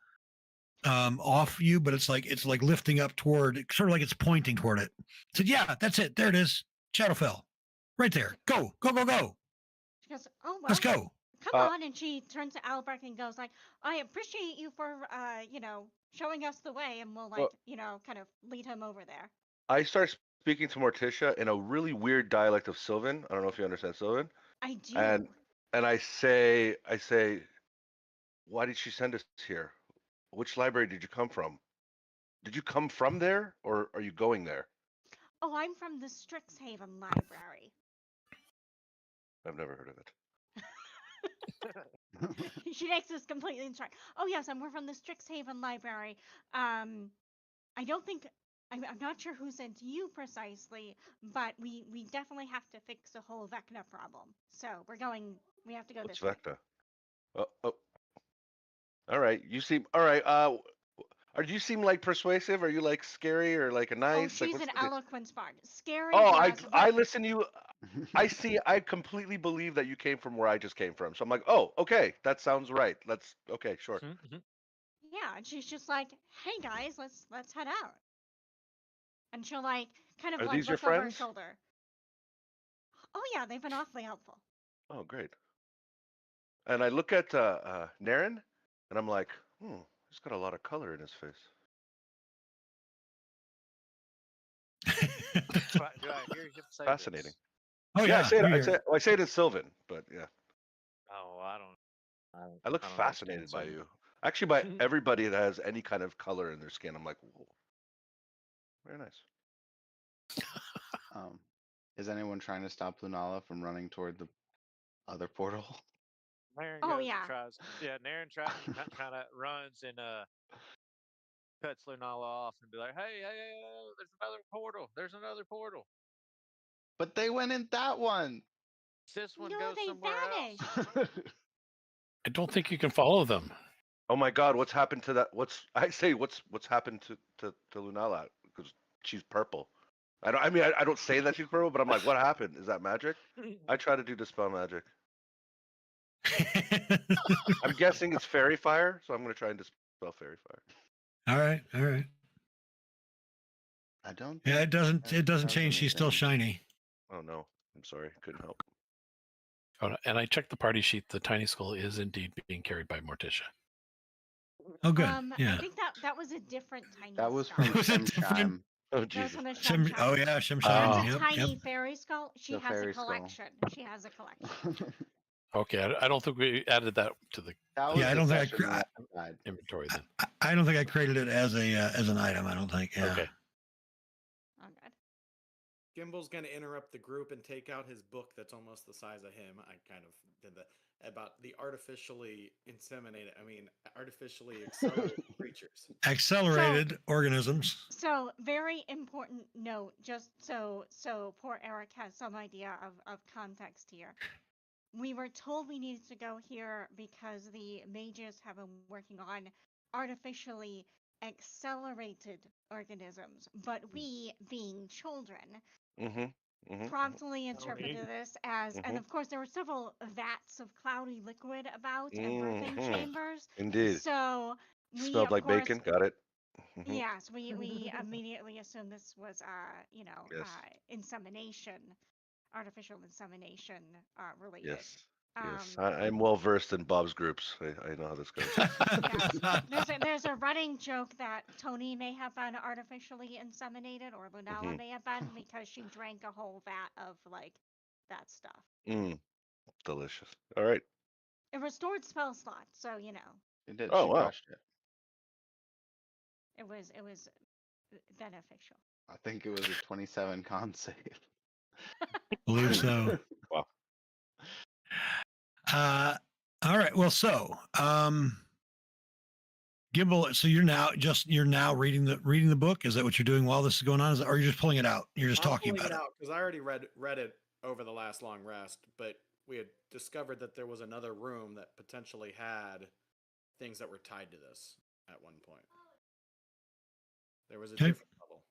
Speaker 3: off you, but it's like lifting up toward, sort of like it's pointing toward it. So yeah, that's it. There it is. Shadowfell, right there. Go.
Speaker 2: She goes, "Oh well,
Speaker 3: Let's go."
Speaker 2: come on!" And she turns to Albrecht and goes like, "I appreciate you for showing us the way, and we'll kind of lead him over there."
Speaker 4: I start speaking to Morticia in a really weird dialect of Sylvan. I don't know if you understand Sylvan.
Speaker 2: I do.
Speaker 4: And I say, why did she send us here? Which library did you come from? Did you come from there, or are you going there?
Speaker 2: Oh, I'm from the Strixhaven Library.
Speaker 4: I've never heard of it.
Speaker 2: She makes this completely instruct. Oh yes, and we're from the Strixhaven Library. I don't think I'm not sure who sent you precisely, but we definitely have to fix the whole Vecna problem. So we have to go
Speaker 4: What's
Speaker 2: this way.
Speaker 4: Vecna? Oh. All right. You seem all right. You seem like persuasive? Are you like scary or like a
Speaker 2: Oh,
Speaker 4: nice? Like
Speaker 2: she's
Speaker 4: what's
Speaker 2: an
Speaker 4: the deal?
Speaker 2: eloquence bard. Scary.
Speaker 4: Oh,
Speaker 2: yes,
Speaker 4: I
Speaker 2: but
Speaker 4: listen to you. I completely believe that you came from where I just came from. So I'm like, oh, okay, that sounds right. Okay, sure.
Speaker 6: Mhm.
Speaker 2: yeah, and she's just like, hey guys, let's head out. And she'll like kind of
Speaker 4: Are
Speaker 2: like
Speaker 4: these your
Speaker 2: look over her
Speaker 4: friends?
Speaker 2: shoulder. Oh yeah, they've been awfully helpful.
Speaker 4: Oh, great. And I look at Naren, and I'm like, he's got a lot of color in his face.
Speaker 6: Do I hear him say
Speaker 4: Fascinating.
Speaker 6: this?
Speaker 3: Oh
Speaker 4: Yeah,
Speaker 3: yeah, you're here.
Speaker 4: I say it in Sylvan, but yeah,
Speaker 6: Oh, I don't.
Speaker 4: I look
Speaker 6: I don't
Speaker 4: fascinated by
Speaker 6: understand
Speaker 4: you. Actually, by everybody that has any kind of color in their skin, I'm like, whoa, very nice.
Speaker 5: Is anyone trying to stop Lunala from running toward the other portal?
Speaker 6: Naren
Speaker 2: Oh,
Speaker 6: goes and
Speaker 2: yeah.
Speaker 6: tries. Yeah, Naren kind of runs and cuts Lunala off and be like, "Hey, there's another portal. There's another portal.
Speaker 5: But they went in that one.
Speaker 6: This one
Speaker 2: No,
Speaker 6: goes
Speaker 2: they
Speaker 6: somewhere else."
Speaker 2: vanished.
Speaker 1: I don't think you can follow them.
Speaker 4: Oh my God, what's happened to that? What's happened to Lunala? Because she's purple. I don't say that she's purple, but I'm like, what happened? Is that magic? I try to do dispel magic. I'm guessing it's fairy fire, so I'm gonna try and dispel fairy fire.
Speaker 3: All right, all right.
Speaker 5: I don't.
Speaker 3: Yeah, it doesn't
Speaker 5: does
Speaker 3: change. She's still
Speaker 5: anything.
Speaker 3: shiny.
Speaker 4: Oh no, I'm sorry, couldn't help.
Speaker 1: Oh, and I checked the party sheet. The tiny skull is indeed being carried by Morticia.
Speaker 3: Oh, good.
Speaker 2: I
Speaker 3: Yeah.
Speaker 2: think that was a different tiny.
Speaker 5: That was
Speaker 2: skull.
Speaker 5: from
Speaker 3: Was it different?
Speaker 5: Shimshime.
Speaker 4: Oh
Speaker 2: That was
Speaker 4: Jesus.
Speaker 2: from the
Speaker 3: Shim,
Speaker 2: Shemshine.
Speaker 3: oh yeah, Shimshine.
Speaker 2: That's a
Speaker 3: Yep,
Speaker 2: tiny
Speaker 3: yep.
Speaker 2: fairy skull. She
Speaker 5: The
Speaker 2: has a
Speaker 5: fairy skull.
Speaker 2: collection. She has a collection.
Speaker 1: Okay, I don't think we added that to the
Speaker 5: That was
Speaker 3: Yeah, I
Speaker 5: the
Speaker 3: don't think
Speaker 5: session
Speaker 3: I,
Speaker 5: we had.
Speaker 1: inventory then.
Speaker 3: I don't think I created it as an item. I don't think. Yeah.
Speaker 1: Okay.
Speaker 2: Oh god.
Speaker 7: Gimble's gonna interrupt the group and take out his book that's almost the size of him. I kind of did that about the artificially accelerated creatures.
Speaker 3: Accelerated organisms.
Speaker 2: So very important note, just so poor Eric has some idea of context here. We were told we needed to go here because the mages have been working on artificially accelerated organisms, but we, being children, promptly interpreted this as, and of course there were several vats of cloudy liquid about and birthing chambers.
Speaker 4: Indeed.
Speaker 2: So we
Speaker 4: Smelled
Speaker 2: of
Speaker 4: like
Speaker 2: course,
Speaker 4: bacon. Got it.
Speaker 2: yes, we immediately assumed this was
Speaker 4: Yes.
Speaker 2: Insemination, artificial insemination related.
Speaker 4: Yes. Yes.
Speaker 2: Um,
Speaker 4: I'm well versed in Bob's groups. I know how this goes.
Speaker 2: yes. There's a running joke that Tony may have been artificially inseminated, or Lunala may have been, because she drank a whole vat of like that stuff.
Speaker 4: Delicious. All right.
Speaker 2: It restored spell slots, so you know
Speaker 5: It did.
Speaker 4: Oh,
Speaker 5: She
Speaker 4: wow.
Speaker 5: crushed it.
Speaker 2: it was beneficial.
Speaker 5: I think it was a 27 con save.
Speaker 3: Believe so.
Speaker 4: Wow.
Speaker 3: All right. Well, so Gimbal. So you're now reading the book. Is that what you're doing while this is going on? Or are you just pulling it out? You're just talking about it.
Speaker 7: Because I already read it over the last long rest, but we had discovered that there was another room that potentially had things that were tied to this at one point. There was a
Speaker 3: Okay.
Speaker 7: different level.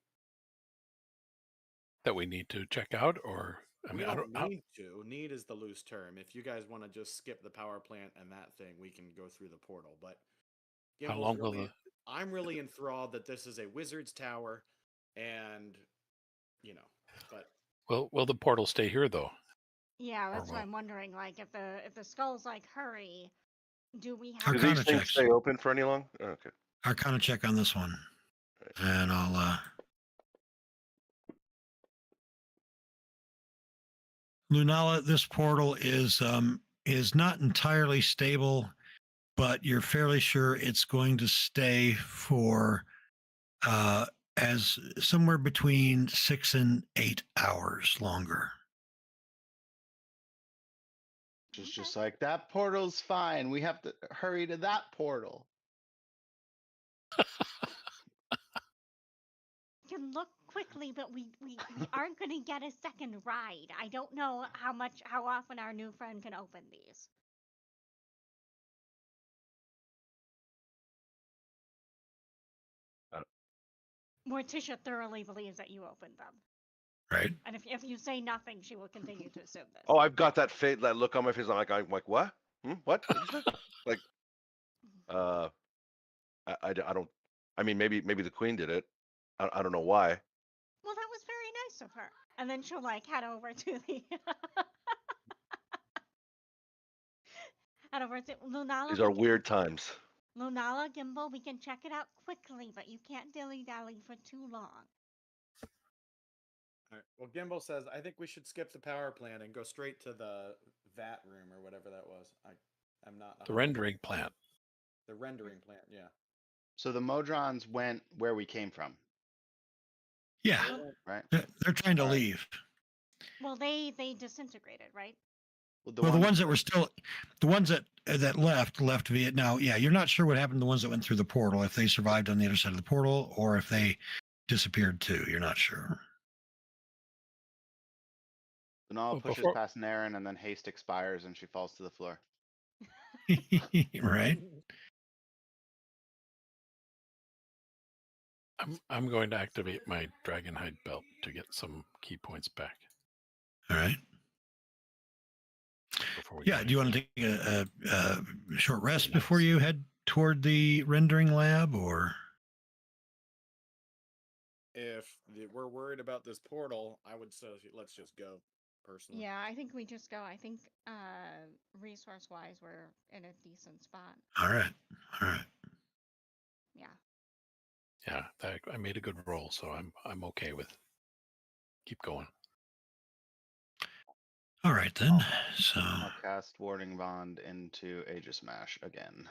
Speaker 1: That we need to check out, or
Speaker 7: We
Speaker 1: I
Speaker 7: don't
Speaker 1: don't.
Speaker 7: need to. Need is the loose term. If you guys want to just skip the power plant and that thing, we can go through the portal. But
Speaker 1: How
Speaker 7: Gimble's
Speaker 1: long will
Speaker 7: really-
Speaker 1: the?
Speaker 7: I'm really enthralled that this is a wizard's tower, and but
Speaker 1: Will the portal stay here though?
Speaker 2: Yeah, that's what
Speaker 1: well.
Speaker 2: I'm wondering. Like, if the skull's like, hurry, do we
Speaker 4: Do
Speaker 2: have?
Speaker 3: Arcana
Speaker 4: these things
Speaker 3: checks.
Speaker 4: stay open for any long? Oh, okay.
Speaker 3: Arcana check on this one, and I'll. Lunala, this portal is not entirely stable, but you're fairly sure it's going to stay for as somewhere between 6 and 8 hours longer.
Speaker 5: Just like that portal's fine. We have to hurry to that portal.
Speaker 2: You can look quickly, but we aren't going to get a second ride. I don't know how often our new friend can open these. Morticia thoroughly believes that you opened them.
Speaker 3: Right.
Speaker 2: And if you say nothing, she will continue to assume this.
Speaker 4: Oh, I've got that look on my face. I'm like, what? What? What'd you say? Like, I don't. I mean, maybe the queen did it. I don't know why.
Speaker 2: Well, that was very nice of her. And then she'll like head over to the head over to Lunala.
Speaker 4: These are weird times.
Speaker 2: Lunala, Gimbal, we can check it out quickly, but you can't dilly-dally for too long.
Speaker 7: All right. Well, Gimbal says, I think we should skip the power plant and go straight to the VAT room or whatever that was. I'm not
Speaker 1: The rendering plant.
Speaker 7: The rendering plant, yeah.
Speaker 5: So the Modrons went where we came from,
Speaker 3: Yeah,
Speaker 5: right?
Speaker 3: they're trying to
Speaker 5: All right.
Speaker 3: leave.
Speaker 2: Well, they disintegrated, right?
Speaker 3: Well, the ones that were still, the ones that left via now. Yeah, you're not sure what happened to the ones that went through the portal, if they survived on the other side of the portal or if they disappeared too. You're not sure.
Speaker 5: Lunala
Speaker 1: Well,
Speaker 5: pushes
Speaker 1: before-
Speaker 5: past Naren, and then haste expires, and she falls to the floor.
Speaker 3: Right.
Speaker 1: I'm going to activate my Dragonhide belt to get some key points back.
Speaker 3: All right.
Speaker 1: Before we
Speaker 3: Yeah.
Speaker 1: go
Speaker 3: Do you want to take a short rest before you head toward the rendering lab, or?
Speaker 7: If we're worried about this portal, I would say let's just go, personally.
Speaker 2: Yeah, I think we just go. I think resource-wise, we're in a decent spot.
Speaker 3: All right. All right.
Speaker 2: Yeah.
Speaker 1: Yeah, I made a good roll, so I'm okay with. Keep going.
Speaker 3: All right then. So
Speaker 5: I'll cast Warding Bond into Aegis Mash again.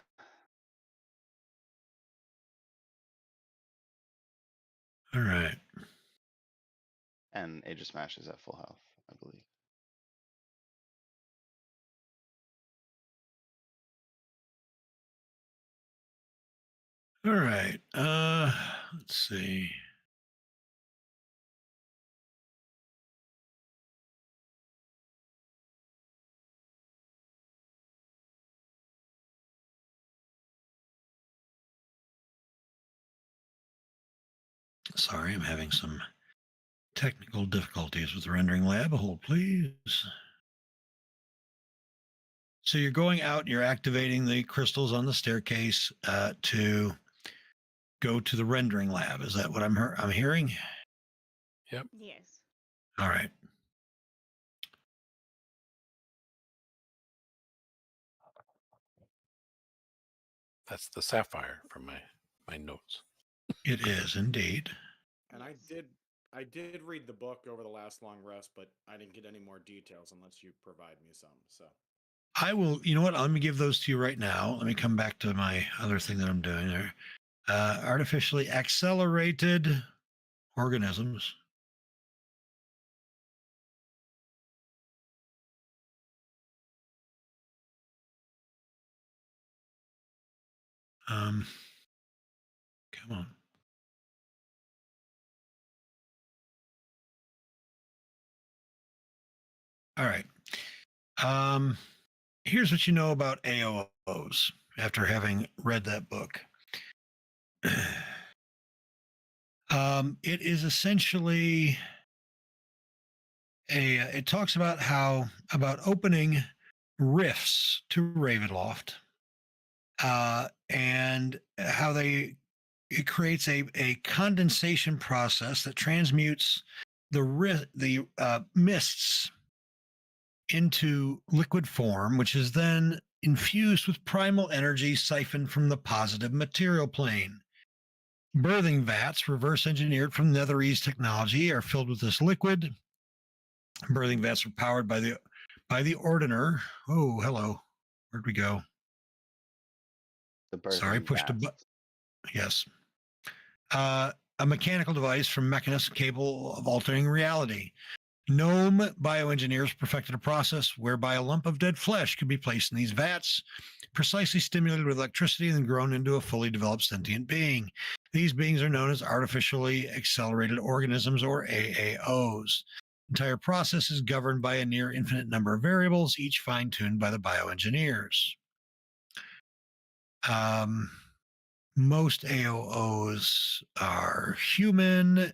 Speaker 3: all right.
Speaker 5: And Aegis Mash is at full health, I believe.
Speaker 3: All right. Let's see. Sorry, I'm having some technical difficulties with the rendering lab. Hold, please. So you're going out and you're activating the crystals on the staircase to go to the rendering lab. Is that what I'm hearing?
Speaker 2: Yes.
Speaker 3: All right.
Speaker 1: That's the sapphire from my notes.
Speaker 3: It is indeed.
Speaker 7: And
Speaker 2: Yes.
Speaker 7: I did read the book over the last long rest, but I didn't get any more details unless you provide me some. So
Speaker 3: I will, you know what? Let me give those to you right now. Let me come back to my other thing that I'm doing there. Artificially accelerated organisms. Come on. All right. Here's what you know about AOOs after having read that book. It is essentially it talks about about opening rifts to Ravenloft, and how it creates a condensation process that transmutes the mists into liquid form, which is then infused with primal energy siphoned from the positive material plane. Birthing vats, reverse engineered from Netherese technology, are filled with this liquid. Birthing vats are powered by the ordiner. Oh, hello. Where'd we go?
Speaker 5: The birthing
Speaker 3: Sorry, pushed a
Speaker 5: vats.
Speaker 3: button. Yes. A mechanical device from Mechanist capable of altering reality. Gnome bioengineers perfected a process whereby a lump of dead flesh could be placed in these vats, precisely stimulated with electricity and grown into a fully developed sentient being. These beings are known as artificially accelerated organisms, or AAOs. The entire process is governed by a near infinite number of variables, each fine-tuned by the bioengineers. Most AOOs are human,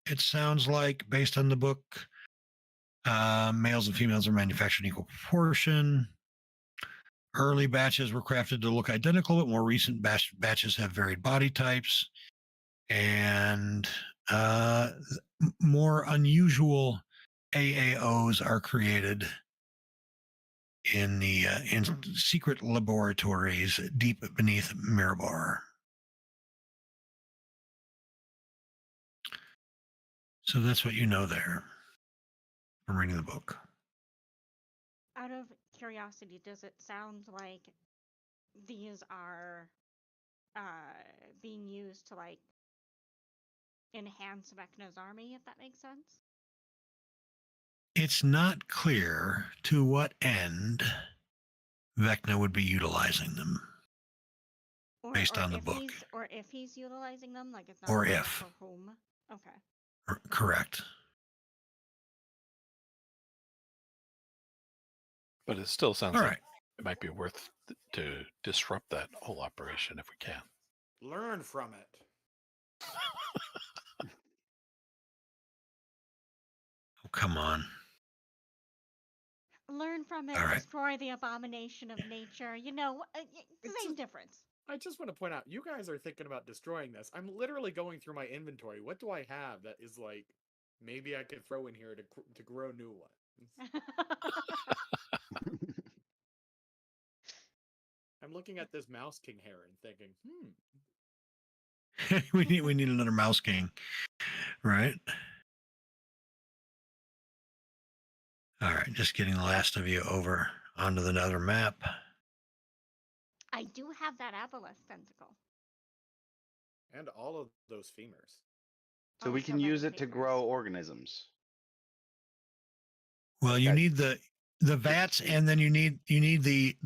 Speaker 3: it sounds like, based on the book. Males and females are manufactured in equal proportion. Early batches were crafted to look identical, but more recent batches have varied body types. And more unusual AAOs are created in secret laboratories deep beneath Mirabar. So that's what you know there from reading the book.
Speaker 2: Out of curiosity, does it sound like these are being used to like enhance Vecna's army, if that makes sense?
Speaker 3: It's not clear to what end Vecna would be utilizing them. Based on the book.
Speaker 2: Or if he's utilizing them, like it's not
Speaker 3: Or
Speaker 2: clear
Speaker 3: if.
Speaker 2: for whom. Okay.
Speaker 3: Correct.
Speaker 1: But it still sounds
Speaker 3: All
Speaker 1: like
Speaker 3: right.
Speaker 1: it might be worth to disrupt that whole operation if we can.
Speaker 7: Learn from it.
Speaker 3: Oh, come on.
Speaker 2: Learn from it,
Speaker 3: All right.
Speaker 2: destroy the abomination of nature. You know, same difference.
Speaker 7: I just want to point out, you guys are thinking about destroying this. I'm literally going through my inventory. What do I have that is like, maybe I could throw in here to grow new ones? I'm looking at this Mouse King Heron thinking,
Speaker 3: we need another Mouse King, right? All right, just getting the last of you over onto the other map.
Speaker 2: I do have that aboleth tentacle.
Speaker 7: and all of those femurs.
Speaker 5: So we
Speaker 2: So
Speaker 5: can
Speaker 2: many
Speaker 5: use it to
Speaker 2: femurs.
Speaker 5: grow organisms.
Speaker 3: Well, you
Speaker 5: Okay.
Speaker 3: need the vats, and then you need the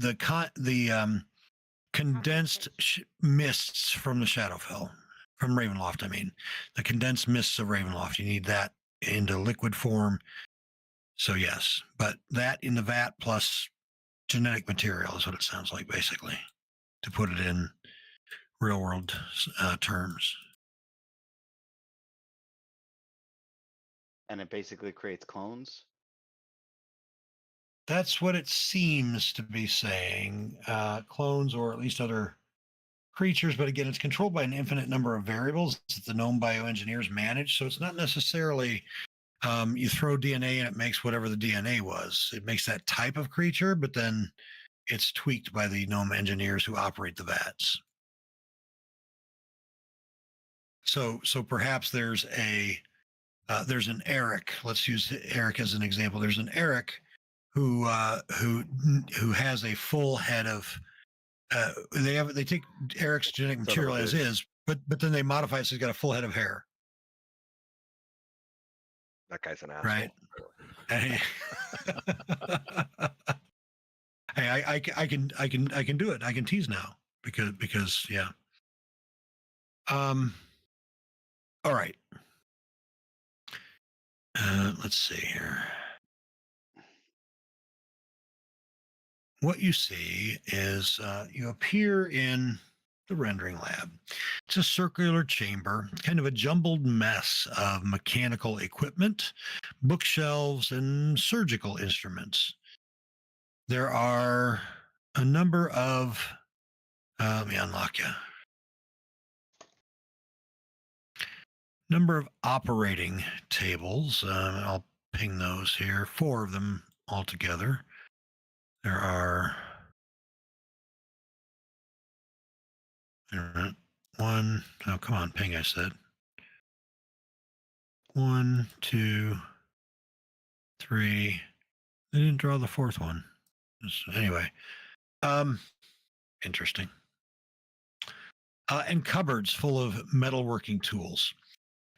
Speaker 3: condensed mists from the Shadowfell, from Ravenloft. I mean, the condensed mists of Ravenloft. You need that into liquid form. So yes, but that in the vat plus genetic material is what it sounds like, basically, to put it in real world terms.
Speaker 5: And it basically creates clones.
Speaker 3: That's what it seems to be saying. Clones, or at least other creatures, but again, it's controlled by an infinite number of variables that the gnome bioengineers manage. So it's not necessarily you throw DNA and it makes whatever the DNA was. It makes that type of creature, but then it's tweaked by the gnome engineers who operate the vats. So perhaps there's an Eric. Let's use Eric as an example. There's an Eric who has a full head of. They take Eric's genetic material as is, but then they modify it so he's got a full head of hair.
Speaker 4: That guy's an asshole.
Speaker 3: Right. Hey, I can do it. I can tease now because yeah. All right. Let's see here. What you see is you appear in the rendering lab. It's a circular chamber, kind of a jumbled mess of mechanical equipment, bookshelves, and surgical instruments. There are a number of, let me unlock you. Number of operating tables. I'll ping those here. 4 of them altogether. There are 1. Oh, come on, ping, I said. 1, 2, 3. They didn't draw the fourth one. Anyway, interesting. And cupboards full of metalworking tools.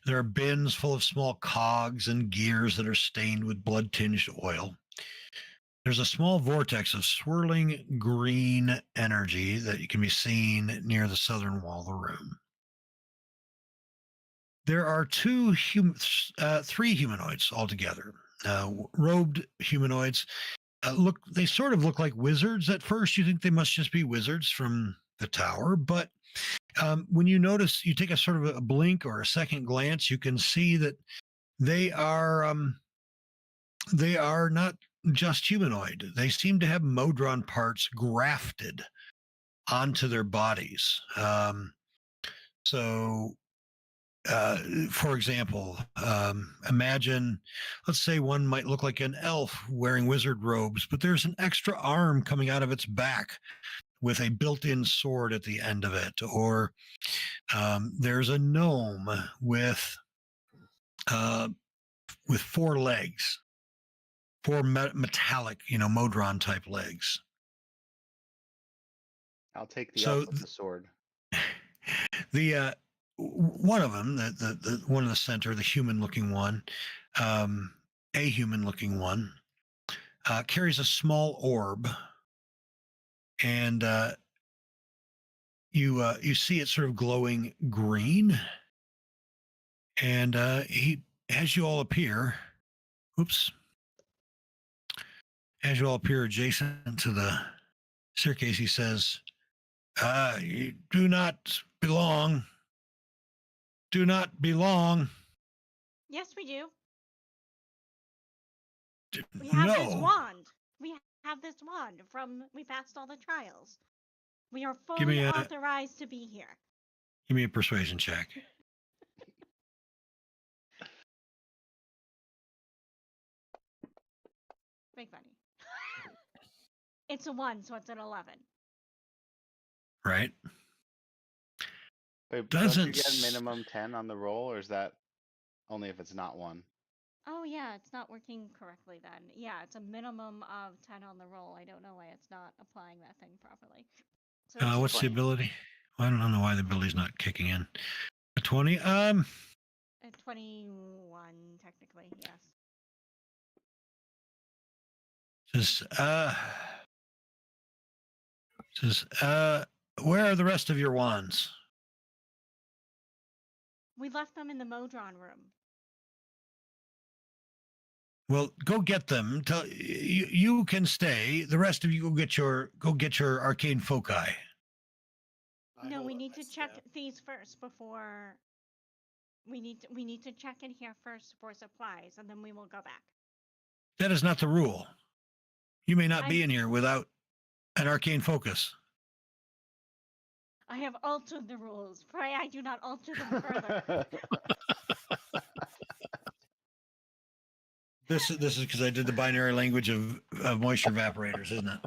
Speaker 3: There are bins full of small cogs and gears that are stained with blood-tinged oil. There's a small vortex of swirling green energy that can be seen near the southern wall of the room. There are 3 humanoids altogether. Robed humanoids. They sort of look like wizards at first. You think they must just be wizards from the tower, but when you notice, you take a sort of a blink or a second glance, you can see that they are not just humanoid. They seem to have Modron parts grafted onto their bodies. For example, imagine, let's say one might look like an elf wearing wizard robes, but there's an extra arm coming out of its back with a built-in sword at the end of it. Or there's a gnome with 4 legs, 4 metallic, Modron type legs.
Speaker 5: I'll take the elf with the sword.
Speaker 3: The one of them, the one in the center, the human-looking one, a human-looking one, carries a small orb, and you see it sort of glowing green, and he, as you all appear, adjacent to the staircase, he says, "You do not belong. Do not belong."
Speaker 2: Yes, we do. We have this
Speaker 3: No.
Speaker 2: wand. We have this wand we passed all the trials. We are
Speaker 3: Give me
Speaker 2: fully
Speaker 3: a-
Speaker 2: authorized to be here.
Speaker 3: Give me a persuasion check.
Speaker 2: Make money. It's a 1, so it's an 11.
Speaker 3: Right?
Speaker 5: Wait, don't you
Speaker 3: Doesn't
Speaker 5: get
Speaker 3: s-
Speaker 5: minimum 10 on the roll, or is that only if it's not 1?
Speaker 2: Oh yeah, it's not working correctly then. Yeah, it's a minimum of 10 on the roll. I don't know why it's not applying that thing properly. So it's
Speaker 3: What's the
Speaker 2: 20.
Speaker 3: ability? Well, I don't know why the ability's not kicking in. A 20?
Speaker 2: 21 technically, yes.
Speaker 3: Where are the rest of your wands?
Speaker 2: We left them in the Modron room.
Speaker 3: Well, go get them. You can stay. The rest of you go get your arcane foci.
Speaker 2: No, we need to check these first before we need to check in here first for supplies, and then we will go back.
Speaker 3: That is not the rule. You may not be in here without an arcane focus.
Speaker 2: I have altered the rules. Pray I do not alter them further.
Speaker 3: This is because I did the binary language of moisture evaporators, isn't it?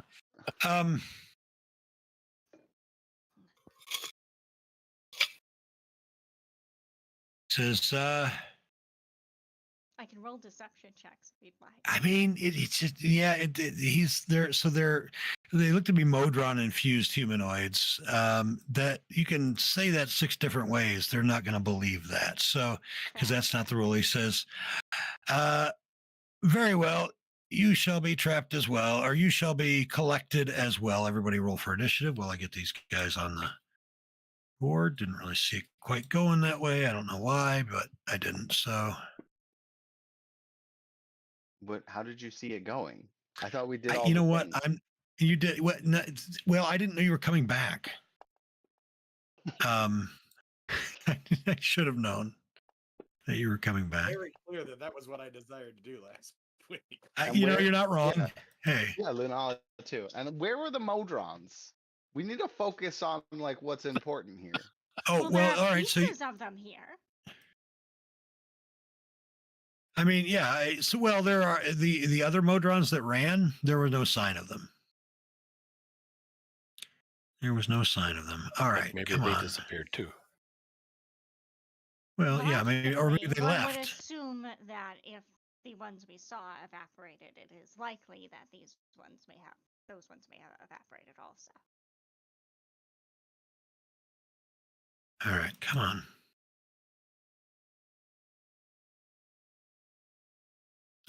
Speaker 3: Says
Speaker 2: I can roll deception checks if you'd like.
Speaker 3: I mean, it's just he's there. So they look to be Modron infused humanoids. That you can say that 6 different ways. They're not going to believe that. So because that's not the rule. He says, very well. You shall be trapped as well, or you shall be collected as well. Everybody roll for initiative while I get these guys on the board. Didn't really see it quite going that way. I don't know why, but I didn't. So.
Speaker 5: But how did you see it going? I thought we did all
Speaker 3: You
Speaker 5: the
Speaker 3: know what?
Speaker 5: things.
Speaker 3: You did what? No, well, I didn't know you were coming back. I should have known that you were coming back.
Speaker 7: Very clear that was what I desired to do last week.
Speaker 5: And
Speaker 3: You're not wrong.
Speaker 5: Yeah.
Speaker 3: Hey,
Speaker 5: Yeah, Lunala too. And where were the Modrons? We need to focus on like what's important here.
Speaker 3: oh
Speaker 2: there
Speaker 3: well,
Speaker 2: are
Speaker 3: all right. So
Speaker 2: pieces of them here.
Speaker 3: I mean, yeah. So well, there are the other Modrons that ran. There was no sign of them. There was no sign of them. All right,
Speaker 1: Maybe
Speaker 3: come
Speaker 1: they
Speaker 3: on.
Speaker 1: disappeared too.
Speaker 3: Well, yeah, maybe or maybe they
Speaker 2: Logically, one would
Speaker 3: left.
Speaker 2: assume that if the ones we saw evaporated, it is likely that those ones may have evaporated also.
Speaker 3: All right, come on.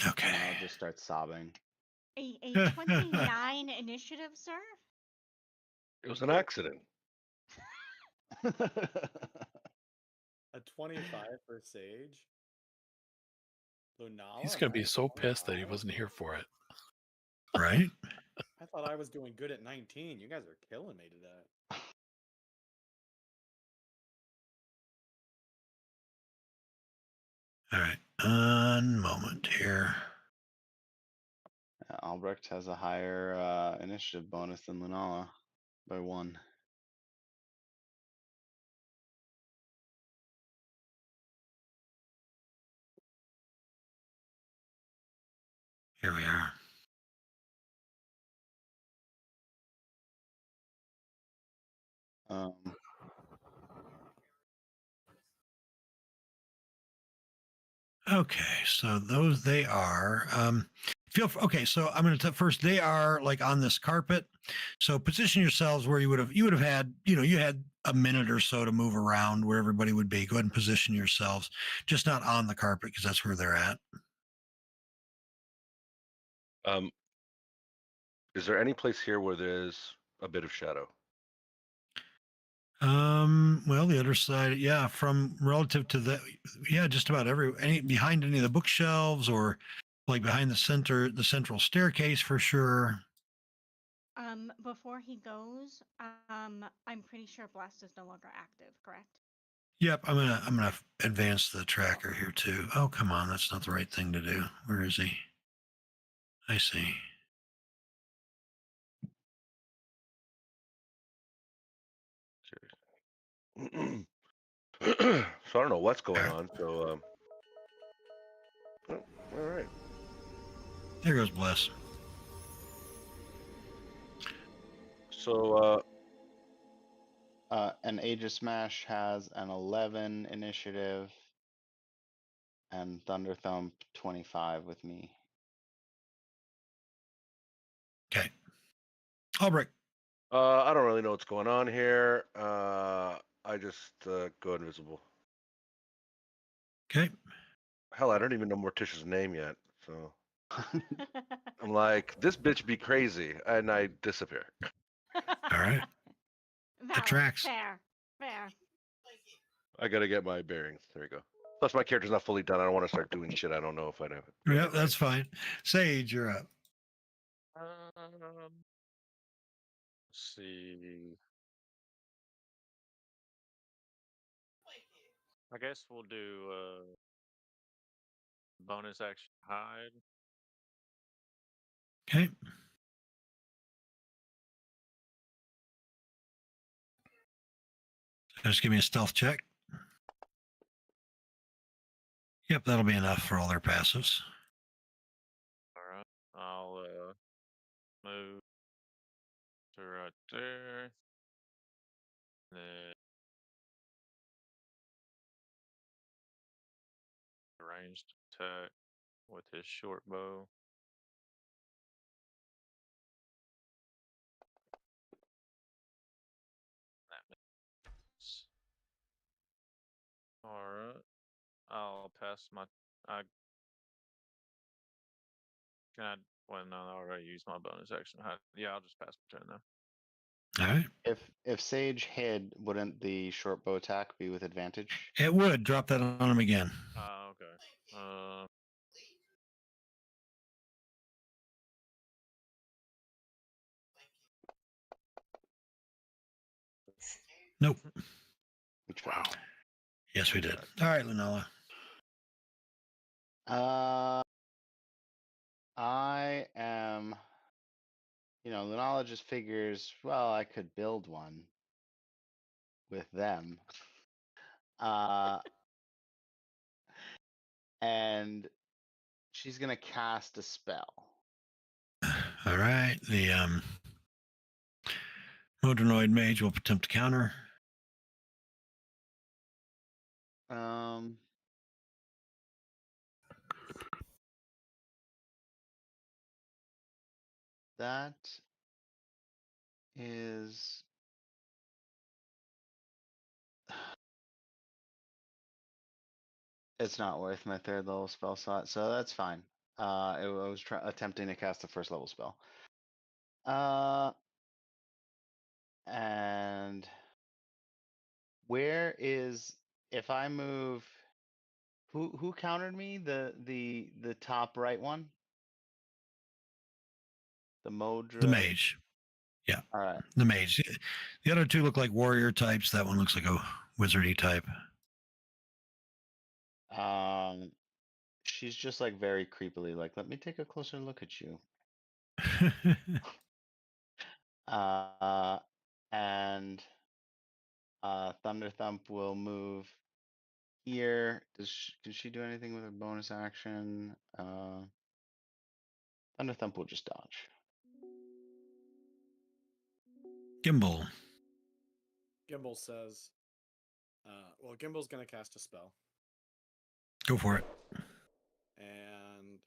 Speaker 3: Okay.
Speaker 5: And I'll just start sobbing.
Speaker 2: A 29 initiative, sir?
Speaker 4: It was an accident.
Speaker 7: A 25 for Sage. Lunala.
Speaker 1: He's gonna be
Speaker 7: nice
Speaker 1: so pissed that he
Speaker 7: 25?
Speaker 1: wasn't here for it.
Speaker 3: Right?
Speaker 7: I thought I was doing good at 19. You guys are killing me today.
Speaker 3: All right. One moment here.
Speaker 5: Albrecht has a higher initiative bonus than Lunala by 1.
Speaker 3: Here we are.
Speaker 5: Um,
Speaker 3: Okay, so those they are. Okay, so I'm going to first. They are like on this carpet. So position yourselves where you would have had. You had a minute or so to move around where everybody would be. Go ahead and position yourselves, just not on the carpet because that's where they're at.
Speaker 4: Is there any place here where there's a bit of shadow?
Speaker 3: Well, the other side, yeah, from relative to just about behind any of the bookshelves or like behind the central staircase for sure.
Speaker 2: Before he goes, I'm pretty sure Blast is no longer active, correct?
Speaker 3: Yep, I'm gonna advance the tracker here too. Oh, come on, that's not the right thing to do. Where is he? I see.
Speaker 4: So I don't know what's going on. So, oh, all right.
Speaker 3: There goes Bless.
Speaker 4: So,
Speaker 5: and Aegis Smash has an 11 initiative, and Thunder Thump 25 with me.
Speaker 3: Okay. Albrecht.
Speaker 4: I don't really know what's going on here. I just go invisible.
Speaker 3: Okay.
Speaker 4: Hell, I don't even know Morticia's name yet. So I'm like, this bitch be crazy, and I disappear.
Speaker 3: All right.
Speaker 2: Valid,
Speaker 3: tracks.
Speaker 2: Fair.
Speaker 4: I gotta get my bearings. There you go. Plus, my character's not fully done. I don't want to start doing shit I don't know if I know.
Speaker 3: Yeah, that's fine. Sage, you're up.
Speaker 6: Let's see. I guess we'll do bonus action hide.
Speaker 3: Okay. Just give me a stealth check. Yep, that'll be enough for all their passives.
Speaker 6: All right. I'll move to right there. Then ranged attack with his short bow. That makes. All right. I'll pass my. Can I? Well, no, I already used my bonus action. Yeah, I'll just pass my turn now.
Speaker 3: All right.
Speaker 5: If Sage hid, wouldn't the short bow attack be with advantage?
Speaker 3: It would drop that on him again.
Speaker 6: Okay.
Speaker 3: Nope.
Speaker 5: We tried.
Speaker 3: Yes, we did. All right, Lunala.
Speaker 5: I am. Lunala just figures, well, I could build one with them. And she's gonna cast a spell.
Speaker 3: All right. The Modronoid mage will attempt to counter.
Speaker 5: that is it's not worth my third level spell slot, so that's fine. I was attempting to cast a first level spell. And where is if I move? Who countered me? The top right one. The Modra.
Speaker 3: The mage. Yeah.
Speaker 5: All right.
Speaker 3: The mage. The other two look like warrior types. That one looks like a wizardy type.
Speaker 5: She's just like very creepily like, let me take a closer look at you. And Thunder Thump will move here. Can she do anything with her bonus action? Thunder Thump will just dodge.
Speaker 3: Gimbal.
Speaker 7: Gimbal says, well, Gimbal's going to cast a spell.
Speaker 3: Go for it.
Speaker 7: And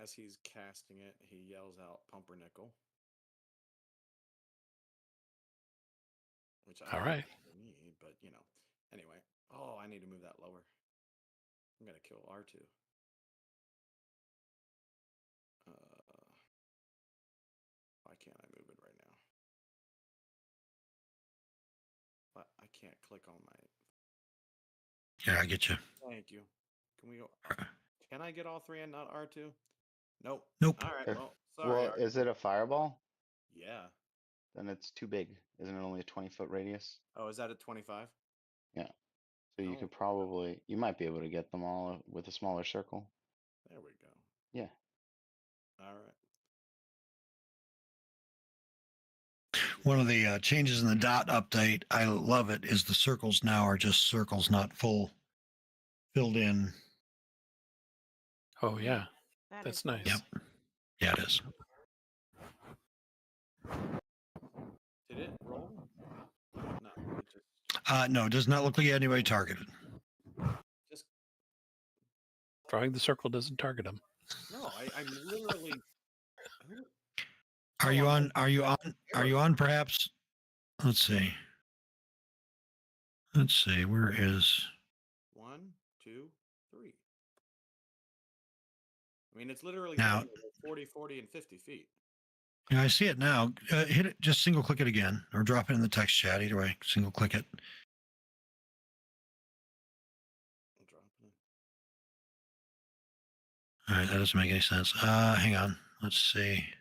Speaker 7: as he's casting it, he yells out Pumpernickel. Which I
Speaker 1: All
Speaker 7: don't
Speaker 1: right.
Speaker 7: need, but you know. Anyway. Oh, I need to move that lower. I'm going to kill R2. Why can't I move it right now? But I can't click on my.
Speaker 3: Yeah, I get you.
Speaker 7: Thank you. Can we go? Can I get all three and not R2? Nope.
Speaker 3: Nope.
Speaker 7: All right.
Speaker 5: If-
Speaker 7: Well, sorry.
Speaker 5: Well, is it a fireball?
Speaker 7: Yeah.
Speaker 5: Then it's too big. Isn't it only a 20-foot radius?
Speaker 7: Oh, is that at 25?
Speaker 5: So you
Speaker 7: Oh.
Speaker 5: could probably, you might be able to get them all with a smaller circle.
Speaker 7: There we go.
Speaker 5: Yeah.
Speaker 7: All right.
Speaker 3: One of the changes in the dot update, I love it, is the circles now are just circles, not filled in.
Speaker 1: Oh yeah,
Speaker 2: That
Speaker 1: that's
Speaker 2: is
Speaker 1: nice.
Speaker 3: Yep. Yeah, it is.
Speaker 7: Did it roll? No. It just.
Speaker 3: No, it does not look like anybody targeted.
Speaker 7: Just.
Speaker 1: Drawing the circle doesn't target them.
Speaker 7: No, I'm literally.
Speaker 3: Are
Speaker 7: Oh,
Speaker 3: you
Speaker 7: I'm
Speaker 3: on? Are you on? Are you on? Perhaps. Let's see. Let's see. Where is?
Speaker 7: 1, 2, 3. I mean, it's literally
Speaker 3: Now-
Speaker 7: 40, 40, and 50 feet.
Speaker 3: Yeah, I see it now. Hit it. Just single click it again, or drop it in the text chat. Either way, single click it.
Speaker 7: I'll drop it.
Speaker 3: All right, that doesn't make any sense. Hang on. Let's see.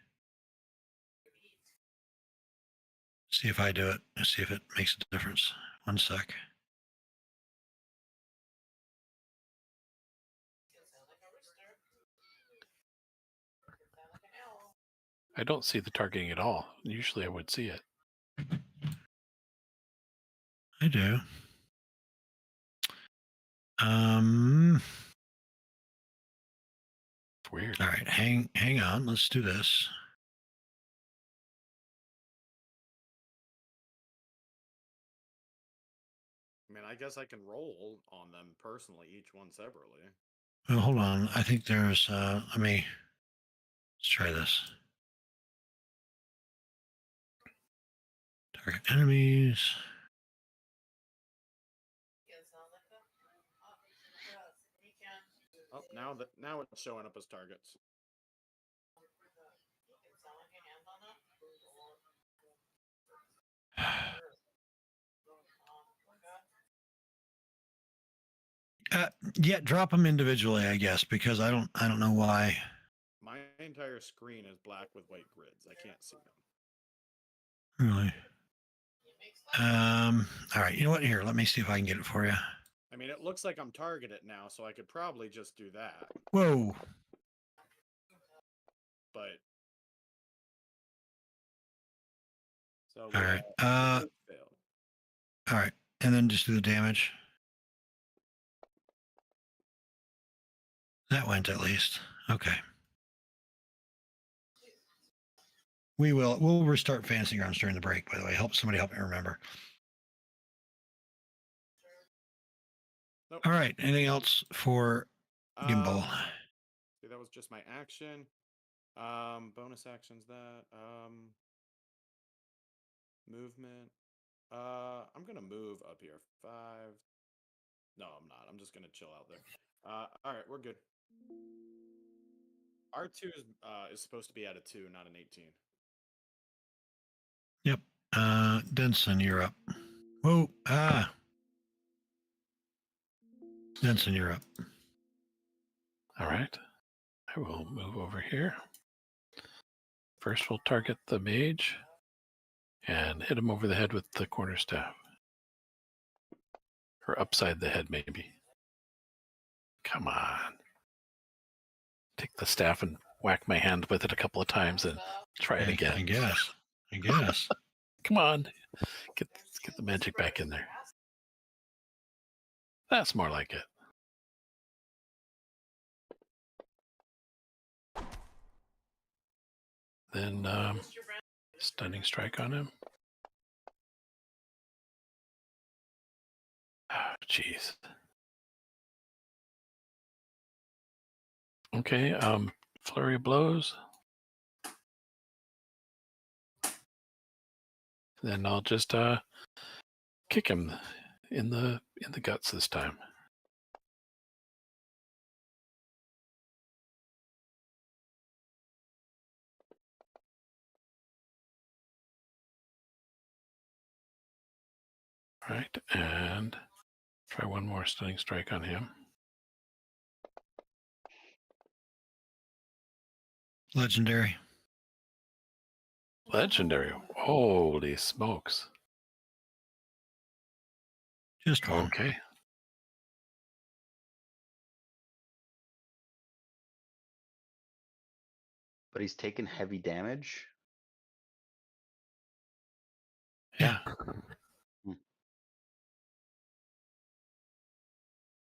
Speaker 3: See if I do it. Let's see if it makes a difference. 1 sec.
Speaker 1: I don't see the targeting at all. Usually I would see it.
Speaker 3: I do.
Speaker 1: It's weird.
Speaker 3: All right. Hang on. Let's do this.
Speaker 7: I mean, I guess I can roll on them personally, each one separately.
Speaker 3: Well, hold on. I think there's. Let's try this. Target enemies.
Speaker 7: Oh, now it's showing up as targets.
Speaker 3: Yeah, drop them individually, I guess, because I don't know why.
Speaker 7: My entire screen is black with white grids. I can't see them.
Speaker 3: Really. All right. You know what? Here, let me see if I can get it for you.
Speaker 7: I mean, it looks like I'm targeted now, so I could probably just do that.
Speaker 3: Whoa.
Speaker 7: But so
Speaker 3: All right.
Speaker 7: failed.
Speaker 3: All right. And then just do the damage. That went at least. Okay. We'll restart Fantasy Grounds during the break, by the way. Somebody help me remember.
Speaker 7: Nope.
Speaker 3: All right. Anything else for Gimbal?
Speaker 7: See, that was just my action. Bonus actions that. Movement. I'm gonna move up here. 5. No, I'm not. I'm just gonna chill out there. All right, we're good. R2 is supposed to be at a 2, not an 18.
Speaker 3: Yep. Denson, you're up. Whoa. Denson, you're up.
Speaker 1: All right. I will move over here. First, we'll target the mage and hit him over the head with the quarterstaff. Or upside the head, maybe. Come on. Take the staff and whack my hand with it a couple of times and try it again.
Speaker 3: I guess.
Speaker 1: Come on. Get the magic back in there. That's more like it. Then stunning strike on him. Oh, jeez. Okay, flurry of blows. Then I'll just kick him in the guts this time. All right, and try one more stunning strike on him.
Speaker 3: Legendary.
Speaker 1: Legendary. Holy smokes.
Speaker 3: Just one.
Speaker 1: Okay.
Speaker 5: But he's taken heavy damage.
Speaker 1: Yeah.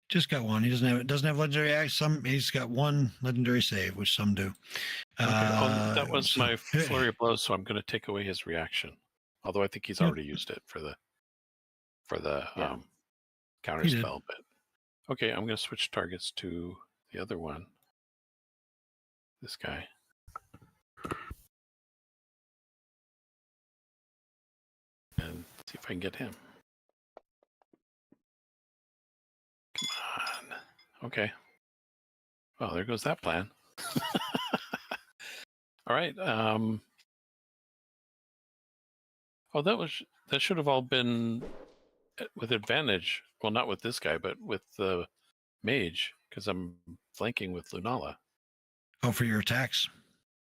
Speaker 3: Just got one. He doesn't have legendary act. He's got one legendary save, which some do.
Speaker 1: Okay. That was my flurry of blows, so I'm going to take away his reaction. Although I think he's already used it for the counter
Speaker 3: He did.
Speaker 1: spell. But okay, I'm going to switch targets to the other one. This guy. And see if I can get him. Come on. Okay. Well, there goes that plan. All right. Oh, that should have all been with advantage. Well, not with this guy, but with the mage, because I'm flanking with Lunala.
Speaker 3: Oh, for your attacks.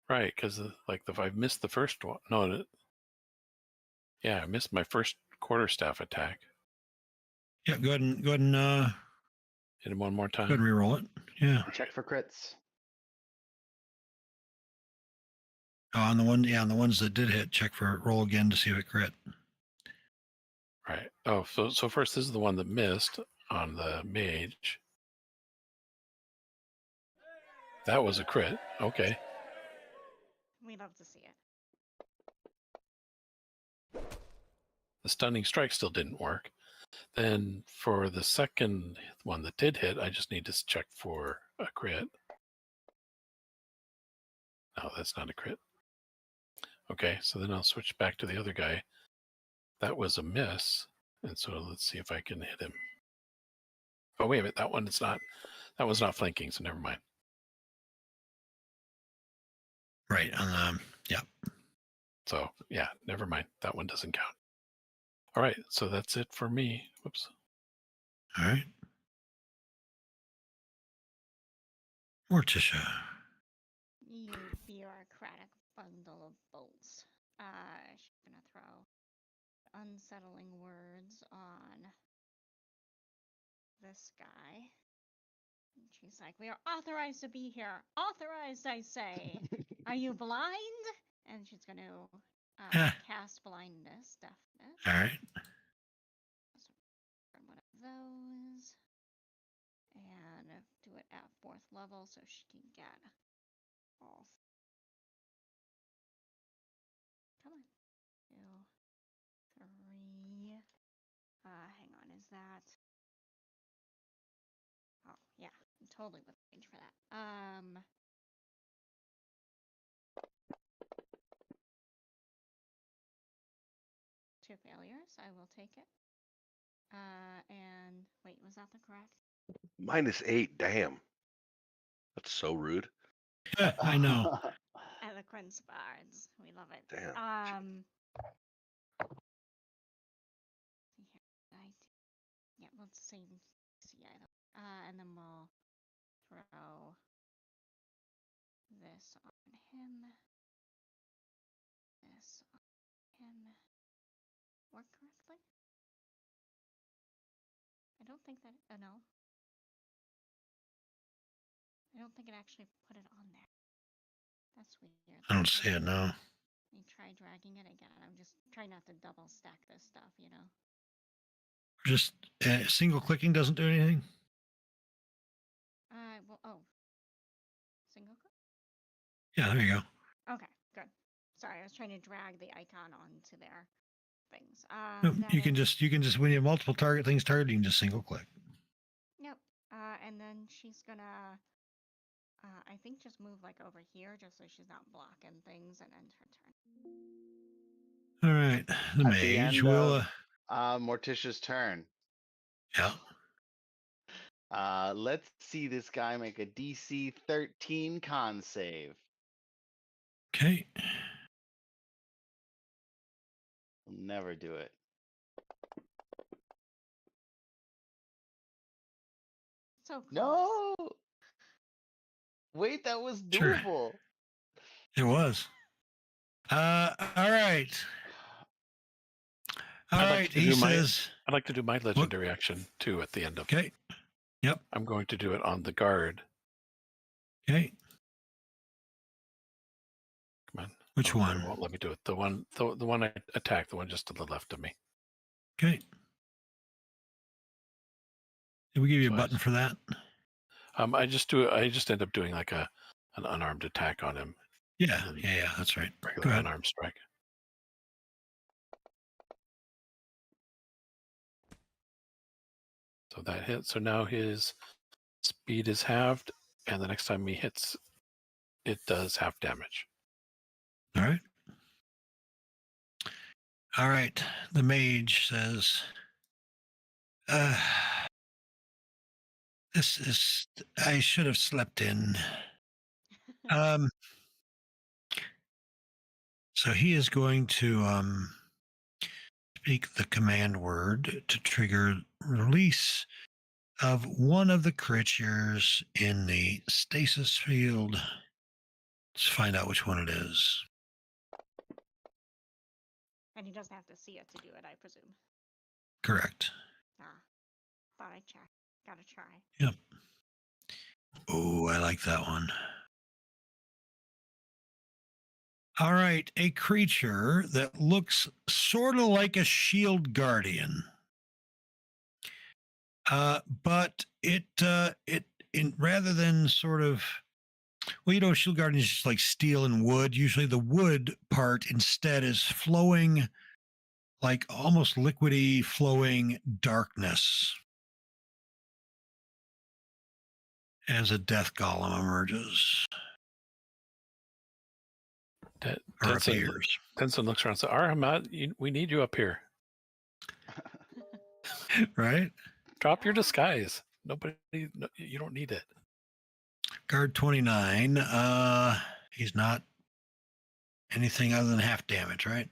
Speaker 1: Right, because like if I missed the first one, I missed my first quarterstaff attack.
Speaker 3: Yeah, go ahead and
Speaker 1: hit him one more time.
Speaker 3: Go ahead and reroll it. Yeah.
Speaker 5: Check for crits.
Speaker 3: Oh, on the ones that did hit, check for roll again to see if it crit.
Speaker 1: Right. Oh, so first this is the one that missed on the mage. That was a crit. Okay.
Speaker 2: We love to see it.
Speaker 1: The stunning strike still didn't work. Then for the second one that did hit, I just need to check for a crit. No, that's not a crit. Okay, so then I'll switch back to the other guy. That was a miss. And so let's see if I can hit him. Oh, wait a minute. That one's not flanking, so never mind.
Speaker 3: Right. Yeah.
Speaker 1: So yeah, never mind. That one doesn't count. All right, so that's it for me. Whoops.
Speaker 3: All right. Morticia.
Speaker 2: You bureaucratic bundle of bolts. She's gonna throw unsettling words on this guy. And she's like, "We are authorized to be here. Authorized, I say. Are you blind?" And she's gonna cast blindness, deafness.
Speaker 3: All right.
Speaker 2: One of those. And do it at 4th level so she can get all. Come on. 2, 3. Hang on, is that? Oh, yeah. I'm totally with range for that. 2 failures. I will take it. And wait, was that the correct?
Speaker 4: -8. Damn. That's so rude.
Speaker 3: I know.
Speaker 2: Eloquence bards. We love it.
Speaker 4: Damn.
Speaker 2: See here. Yeah, we'll save see item. And then we'll throw this on him. This on him. Work correctly? I don't think that. Oh no. I don't think it actually put it on there. That's weird.
Speaker 3: I don't see it now.
Speaker 2: Let me try dragging it again. I'm just trying not to double stack this stuff, you know.
Speaker 3: Just single clicking doesn't do anything.
Speaker 2: Well, oh. Single click?
Speaker 3: Yeah, there you go.
Speaker 2: Okay, good. Sorry, I was trying to drag the icon onto their things.
Speaker 3: Nope,
Speaker 2: that
Speaker 3: you can
Speaker 2: is-
Speaker 3: just when you have multiple things targeted, you can just single click.
Speaker 2: Yep. And then she's gonna, I think just move like over here just so she's not blocking things and end her turn.
Speaker 3: All right, the
Speaker 5: At the
Speaker 3: mage
Speaker 5: end
Speaker 3: will.
Speaker 5: Morticia's turn.
Speaker 3: Yeah.
Speaker 5: Let's see this guy make a DC 13 con save.
Speaker 3: Okay.
Speaker 5: He'll never do it.
Speaker 2: So close.
Speaker 5: No. Wait, that was
Speaker 3: Sure.
Speaker 5: doable.
Speaker 3: It was. All right. All
Speaker 1: I'd like
Speaker 3: right.
Speaker 1: to
Speaker 3: He
Speaker 1: do my-
Speaker 3: says.
Speaker 1: I'd like to do my legendary action too at the end of.
Speaker 3: Okay.
Speaker 1: I'm going to do it on the guard.
Speaker 3: Okay.
Speaker 1: Come on.
Speaker 3: Which
Speaker 1: Oh,
Speaker 3: one?
Speaker 1: it won't let me do it. The one I attacked, the one just to the left of me.
Speaker 3: Okay. Did we give you a
Speaker 1: So
Speaker 3: button for that?
Speaker 1: I just end up doing like an unarmed attack on him.
Speaker 3: Yeah. Yeah. That's right. Go
Speaker 1: Regular
Speaker 3: ahead.
Speaker 1: unarmed strike. So that hit. So now his speed is halved, and the next time he hits, it does half damage.
Speaker 3: All right. All right. The mage says, this is, I should have slept in. So he is going to speak the command word to trigger release of one of the creatures in the stasis field. Let's find out which one it is.
Speaker 2: And he doesn't have to see it to do it, I presume.
Speaker 3: Correct.
Speaker 2: Thought I'd check. Gotta try.
Speaker 3: Yep. Oh, I like that one. All right, a creature that looks sort of like a shield guardian, but rather than sort of, well, shield guardian is just like steel and wood. Usually, the wood part instead is flowing, like almost liquidy, flowing darkness as a death golem emerges. Or appears.
Speaker 1: Tenson looks around and says, Aramat, we need you up here.
Speaker 3: Right?
Speaker 1: Drop your disguise. You don't need it.
Speaker 3: Guard 29. He's not anything other than half damage, right?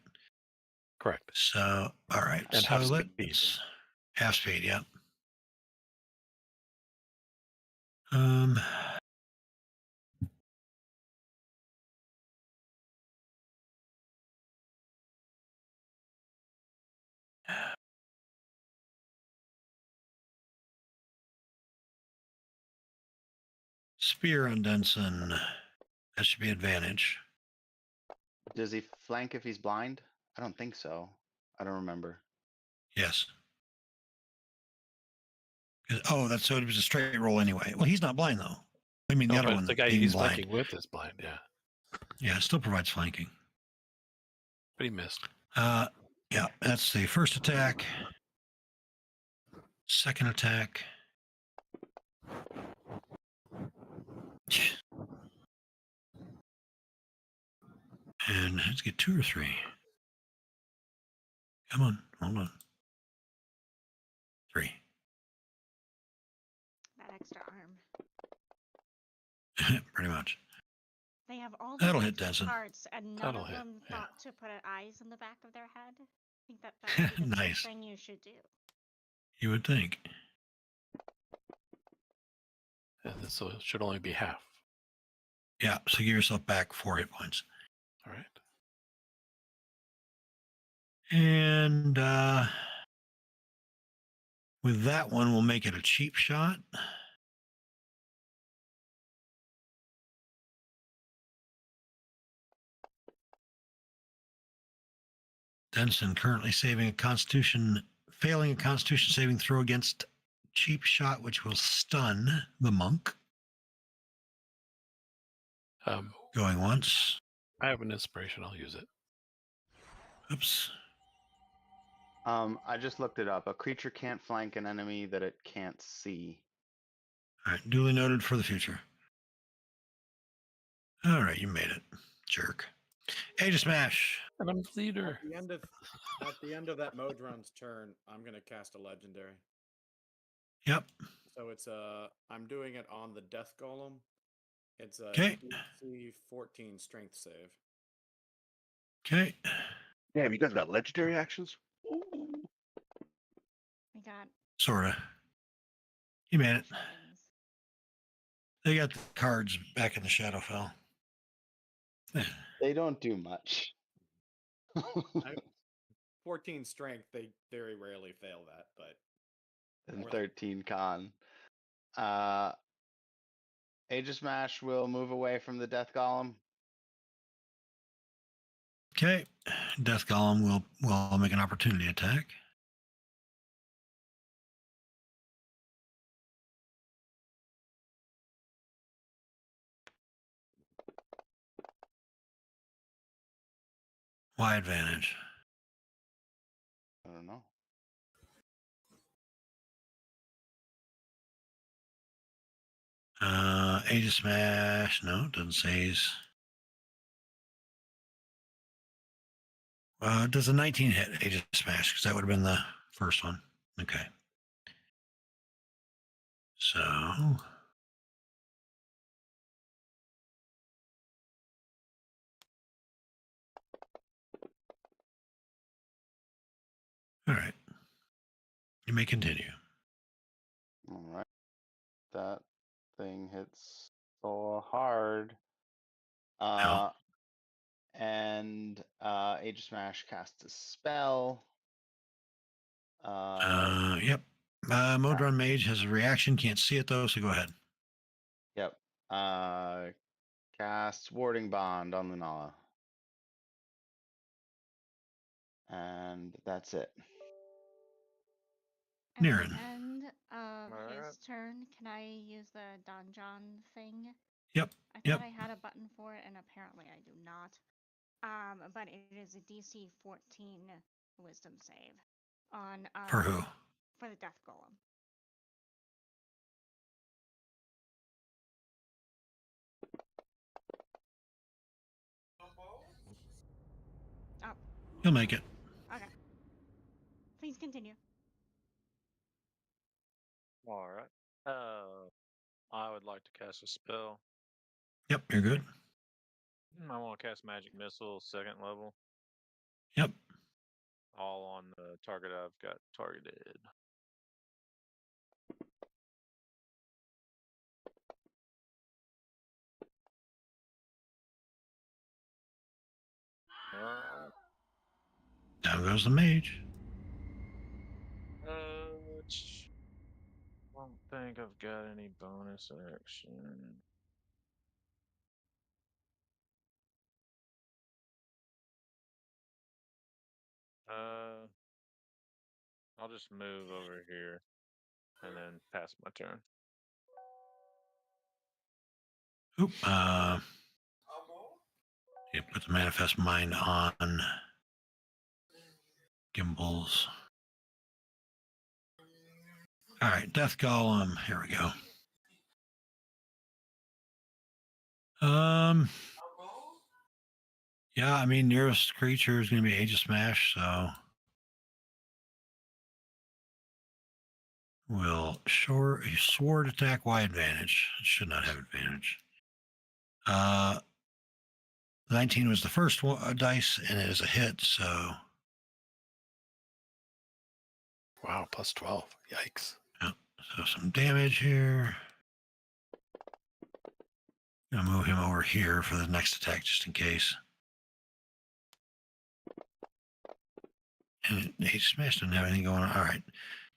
Speaker 1: Correct.
Speaker 3: So, all right.
Speaker 1: And
Speaker 3: so
Speaker 1: half speed.
Speaker 3: let's half speed, yeah. Spear on Denson. That should be advantage.
Speaker 5: Does he flank if he's blind? I don't think so. I don't remember.
Speaker 3: Yes. Oh, that's so it was a straight roll anyway. Well, he's not blind though. I mean, the other one,
Speaker 1: the guy
Speaker 3: being
Speaker 1: he's
Speaker 3: blind.
Speaker 1: flanking with is blind. Yeah,
Speaker 3: Yeah, it still provides flanking.
Speaker 1: but he missed.
Speaker 3: Yeah, that's the first attack. Second attack. And let's get 2 or 3. Come on, hold on. 3.
Speaker 2: That extra arm.
Speaker 3: Pretty much.
Speaker 2: They have all
Speaker 3: That'll
Speaker 2: these
Speaker 3: hit
Speaker 2: extra
Speaker 3: Denson.
Speaker 2: parts, and none
Speaker 1: That'll
Speaker 2: of
Speaker 1: hit,
Speaker 2: them
Speaker 1: yeah.
Speaker 2: thought to put eyes in the back of their head. I think that would be the
Speaker 3: Nice.
Speaker 2: first thing you should do.
Speaker 3: You would think.
Speaker 1: And this should only be half.
Speaker 3: Yeah, so give yourself back 4 hit points.
Speaker 1: All right.
Speaker 3: And with that one, we'll make it a cheap shot. Denson currently failing a Constitution saving throw against cheap shot, which will stun the monk. Going once.
Speaker 1: I have an inspiration. I'll use it.
Speaker 3: Oops.
Speaker 5: I just looked it up. A creature can't flank an enemy that it can't see.
Speaker 3: All right, duly noted for the future. All right, you made it, jerk. Age of Smash.
Speaker 1: And I'm the leader.
Speaker 7: At the end of that Modron's turn, I'm gonna cast a legendary.
Speaker 3: Yep.
Speaker 7: So it's I'm doing it on the Death Golem. It's a
Speaker 3: Okay.
Speaker 7: DC 14 Strength save.
Speaker 3: Okay.
Speaker 4: Damn, you guys got legendary actions? Ooh.
Speaker 2: We got
Speaker 3: Sorta. You made it.
Speaker 2: special things.
Speaker 3: They got the cards back in the Shadowfell.
Speaker 5: They don't do much.
Speaker 7: 14 Strength, they very rarely fail that, but
Speaker 5: And
Speaker 7: More
Speaker 5: 13 con. Age of Smash will move away from the Death Golem.
Speaker 3: Okay. Death Golem will make an opportunity attack. Why advantage?
Speaker 5: I don't know.
Speaker 3: Age of Smash. No, it doesn't say he's. Does a 19 hit Age of Smash? Because that would have been the first one. Okay. So. All right. You may continue.
Speaker 5: All right. That thing hits so hard. And Age of Smash casts a spell.
Speaker 3: Yep. Modron Mage has a reaction. Can't see it though, so go ahead.
Speaker 5: Yep. Casts Warding Bond on the Nala. And that's it.
Speaker 2: At
Speaker 3: Niran.
Speaker 2: the end of his
Speaker 6: Alright.
Speaker 2: turn, can I use the donjon thing?
Speaker 3: Yep.
Speaker 2: I
Speaker 3: Yep.
Speaker 2: thought I had a button for it, and apparently I do not. But it is a DC 14 Wisdom save on
Speaker 3: For who?
Speaker 2: for the Death Golem. Oh,
Speaker 3: He'll make it.
Speaker 2: okay. Please continue.
Speaker 6: All right. I would like to cast a spell.
Speaker 3: Yep, you're good.
Speaker 6: I want to cast Magic Missile, 2nd level,
Speaker 3: Yep.
Speaker 6: all on the target I've got targeted. Alright.
Speaker 3: Down goes the mage.
Speaker 6: I don't think I've got any bonus action. I'll just move over here and then pass my turn.
Speaker 3: Oop. Yeah, put the manifest mind on Gimbals. All right, Death Golem. Here we go. Yeah, I mean, nearest creature is going to be Age of Smash, so will sword attack. Y advantage. It should not have advantage. 19 was the first dice, and it is a hit. So
Speaker 1: Wow, plus 12. Yikes.
Speaker 3: so some damage here. I'll move him over here for the next attack just in case. And he smashed, didn't have anything going on. All right.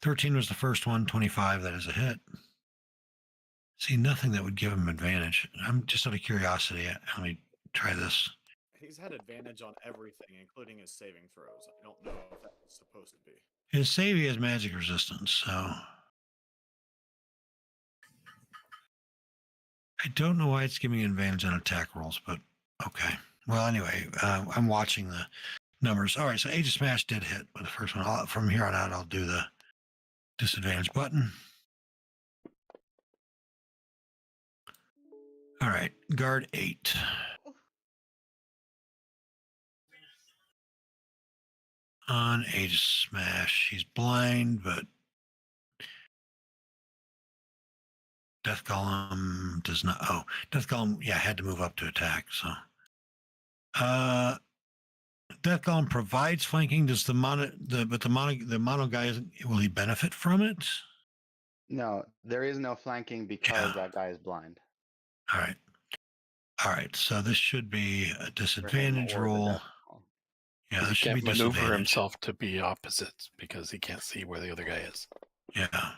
Speaker 3: 13 was the first one. 25, that is a hit. See, nothing that would give him advantage. I'm just out of curiosity. Let me try this.
Speaker 7: He's had advantage on everything, including his saving throws. I don't know if that was supposed to be.
Speaker 3: His save, he has magic resistance, so I don't know why it's giving advantage on attack rolls, but okay. Well, anyway, I'm watching the numbers. All right, so Age of Smash did hit with the first one. From here on out, I'll do the disadvantage button. All right, guard 8. On Age of Smash, he's blind, but Death Golem does not. Oh, Death Golem, yeah, had to move up to attack. So, Death Golem provides flanking. Does the mono guy, will he benefit from it?
Speaker 5: No, there is no flanking because that guy is blind.
Speaker 3: All right. So this should be a
Speaker 5: For him
Speaker 3: disadvantage
Speaker 5: or the
Speaker 3: roll.
Speaker 5: Death Golem.
Speaker 3: Yeah,
Speaker 1: He
Speaker 3: this should
Speaker 1: can't
Speaker 3: be
Speaker 1: maneuver
Speaker 3: disadvantage.
Speaker 1: himself to be opposites because he can't see where the other guy is.
Speaker 3: Yeah. All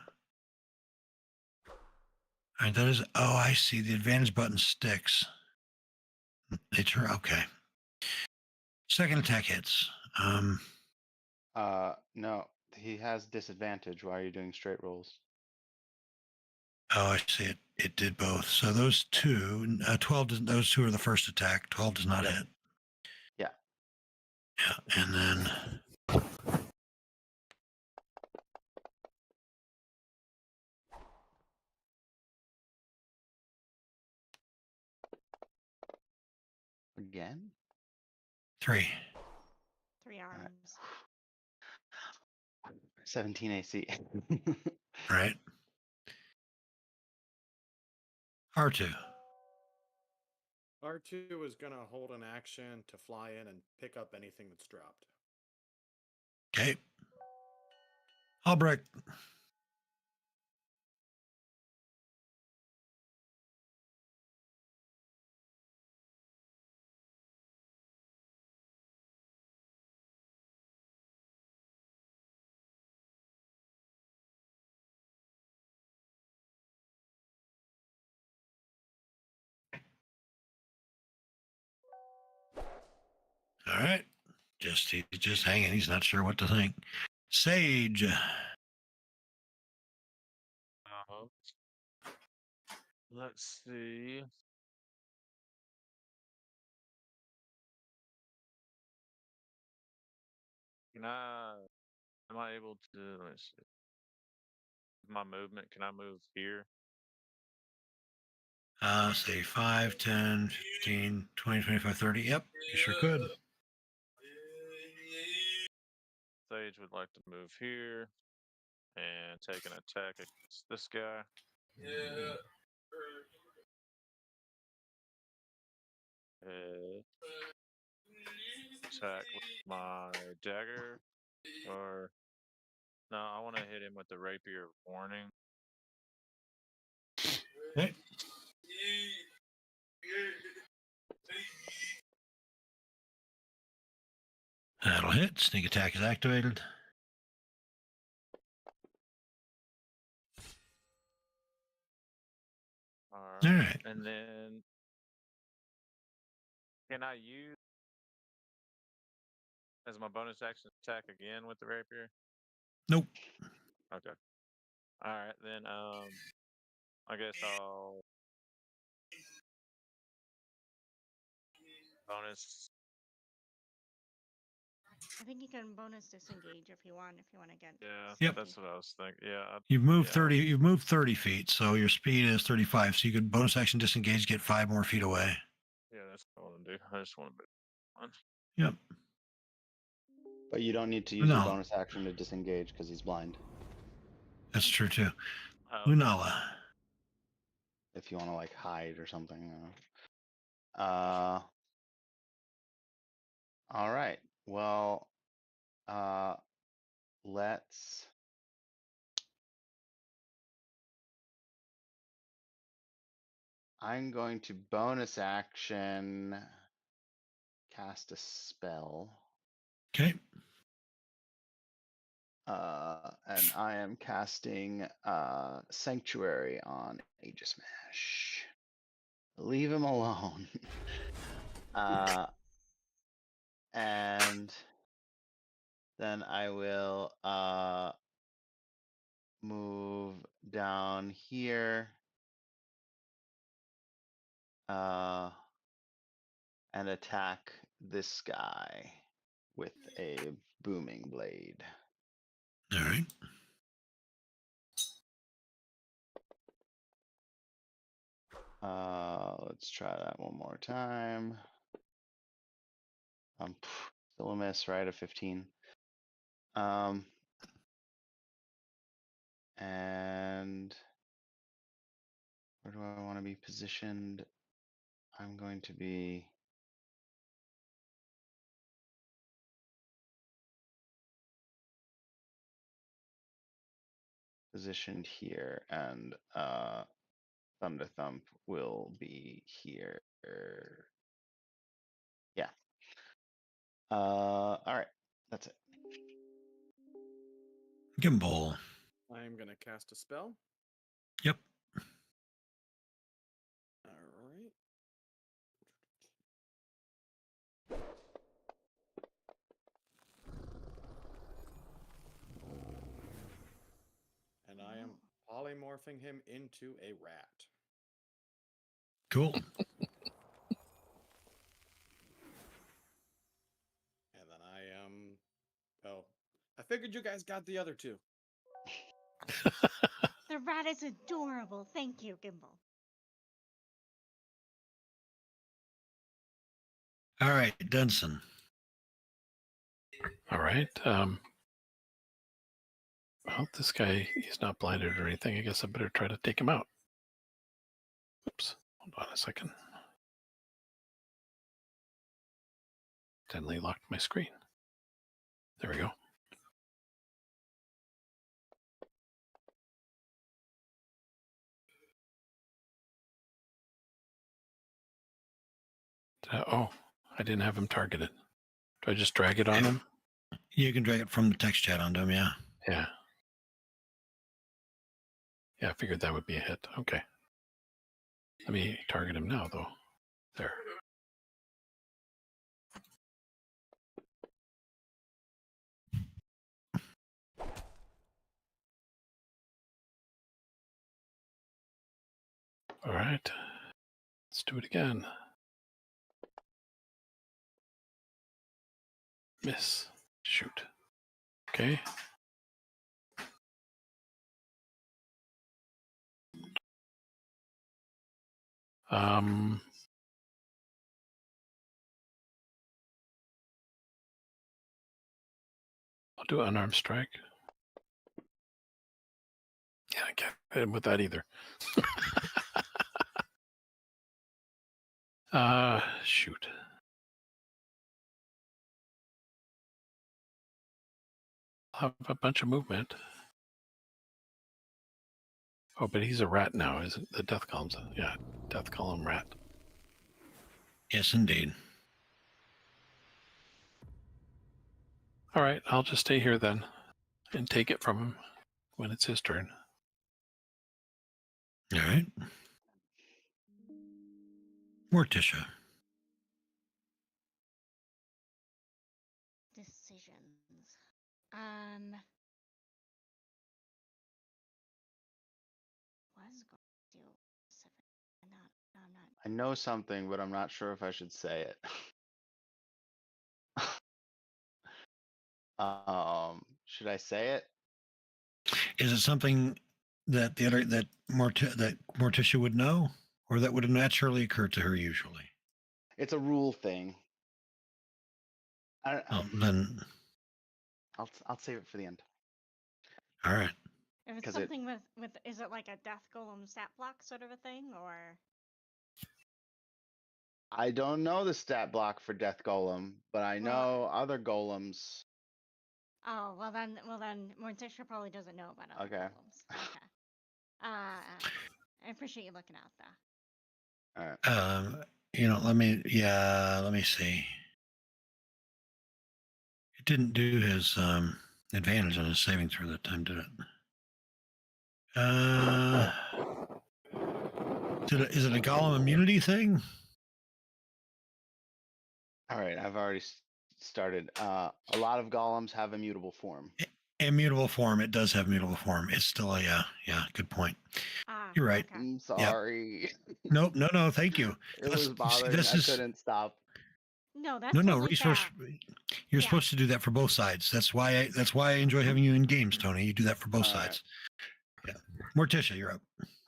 Speaker 3: right, that is. Oh, I see. The advantage button sticks. Okay. Second attack hits.
Speaker 5: No, he has disadvantage. Why are you doing straight rolls?
Speaker 3: Oh, I see it. It did both. So those two, 12 doesn't. Those two are the first attack. 12 does not hit.
Speaker 5: Yeah.
Speaker 3: Yeah, and then
Speaker 5: Again?
Speaker 3: 3.
Speaker 2: 3 arms.
Speaker 5: 17 AC.
Speaker 3: Right. R2.
Speaker 7: R2 is going to hold an action to fly in and pick up anything that's dropped.
Speaker 3: Okay. Albrecht. All right. He's just hanging. He's not sure what to think. Sage.
Speaker 6: Let's see. Am I able to, let's see. My movement, can I move here?
Speaker 3: Say 5, 10, 15, 20, 25, 30. Yep, you sure could.
Speaker 6: Sage would like to move here and take an attack against this guy. Attack with my dagger, or no, I want to hit him with the rapier of warning.
Speaker 3: Okay. That'll hit. Sneak attack is activated.
Speaker 6: All
Speaker 3: All
Speaker 6: right.
Speaker 3: right.
Speaker 6: And then, can I use as my bonus action attack again with the rapier?
Speaker 3: Nope.
Speaker 6: Okay. All right, then. I guess I'll bonus.
Speaker 2: I think you can bonus disengage if you want to get.
Speaker 6: Yeah,
Speaker 3: Yep.
Speaker 6: that's what I was thinking. Yeah.
Speaker 3: You've moved
Speaker 6: yeah.
Speaker 3: 30. You've moved 30 feet, so your speed is 35. So you could bonus action disengage, get 5 more feet away.
Speaker 6: Yeah, that's what I want to do. I just want to be fun.
Speaker 3: Yep.
Speaker 5: But you don't need to use
Speaker 3: No.
Speaker 5: your bonus action to disengage because he's blind.
Speaker 3: That's true too.
Speaker 6: Oh,
Speaker 3: Lunala.
Speaker 5: if you want to like hide or something. All right. Well, let's. I'm going to bonus action cast a spell.
Speaker 3: Okay.
Speaker 5: And I am casting Sanctuary on Aegismash. Leave him alone. And then I will move down here and attack this guy with a booming blade.
Speaker 3: All right.
Speaker 5: Let's try that one more time. Still a miss, right? A 15. And where do I want to be positioned? I'm going to be positioned here, and Thunder Thump will be here. Yeah. All right. That's it.
Speaker 3: Gimbal.
Speaker 7: I am going to cast a spell.
Speaker 3: Yep.
Speaker 7: All right. And I am polymorphing him into a rat.
Speaker 3: Cool.
Speaker 7: And then I am. Oh, I figured you guys got the other two.
Speaker 2: The rat is adorable. Thank you, Gimbal.
Speaker 3: All right, Dunson.
Speaker 1: All right. Well, this guy, he's not blinded or anything. I guess I better try to take him out. Oops. Hold on a second. Accidentally locked my screen. There we go. Oh, I didn't have him targeted. Do I just drag it on him?
Speaker 3: You can drag it from the text chat onto him, yeah.
Speaker 1: Yeah. Yeah, I figured that would be a hit. Okay. Let me target him now, though. There. All right. Let's do it again. Miss. Shoot. Okay. I'll do an unarmed strike. Yeah, I can't hit him with that either. Shoot. I'll have a bunch of movement. Oh, but he's a rat now, isn't the death columns? Yeah, death column rat.
Speaker 3: Yes, indeed.
Speaker 1: All right, I'll just stay here then and take it from him when it's his turn.
Speaker 3: All right. Morticia.
Speaker 2: Decisions. Was going to do seven. I'm not.
Speaker 5: I know something, but I'm not sure if I should say it. Should I say it?
Speaker 3: Is it something that that Morticia would know, or that would naturally occur to her usually?
Speaker 5: It's a rule thing.
Speaker 3: Oh, then
Speaker 5: I'll save it for the end.
Speaker 3: all right.
Speaker 2: If it's
Speaker 5: 'Cause it-
Speaker 2: something with is it like a death golem stat block sort of a thing, or
Speaker 5: I don't know the stat block for Death Golem, but I
Speaker 2: Well,
Speaker 5: know other golems.
Speaker 2: oh well then Morticia probably doesn't know about other
Speaker 5: Okay.
Speaker 2: golems. Okay. I appreciate you looking out though.
Speaker 5: All right.
Speaker 3: Let me see. It didn't do his advantage on his saving throw that time, did it? Is it a golem immunity thing?
Speaker 5: All right. I've already started. A lot of golems have immutable form.
Speaker 3: Immutable form. It does have mutable form. It's still a yeah. Good point. You're right.
Speaker 2: Okay.
Speaker 5: I'm sorry.
Speaker 3: Nope. No. Thank you.
Speaker 5: It
Speaker 3: Let's-
Speaker 5: was bothering.
Speaker 3: this
Speaker 5: I
Speaker 3: is-
Speaker 5: couldn't stop.
Speaker 2: No, that's
Speaker 3: No.
Speaker 2: totally
Speaker 3: Resource.
Speaker 2: fair.
Speaker 3: You're
Speaker 2: Yeah.
Speaker 3: supposed to do that for both sides. That's why I enjoy having you in games, Tony. You do that for both
Speaker 5: All right.
Speaker 3: sides. Yeah. Morticia, you're up.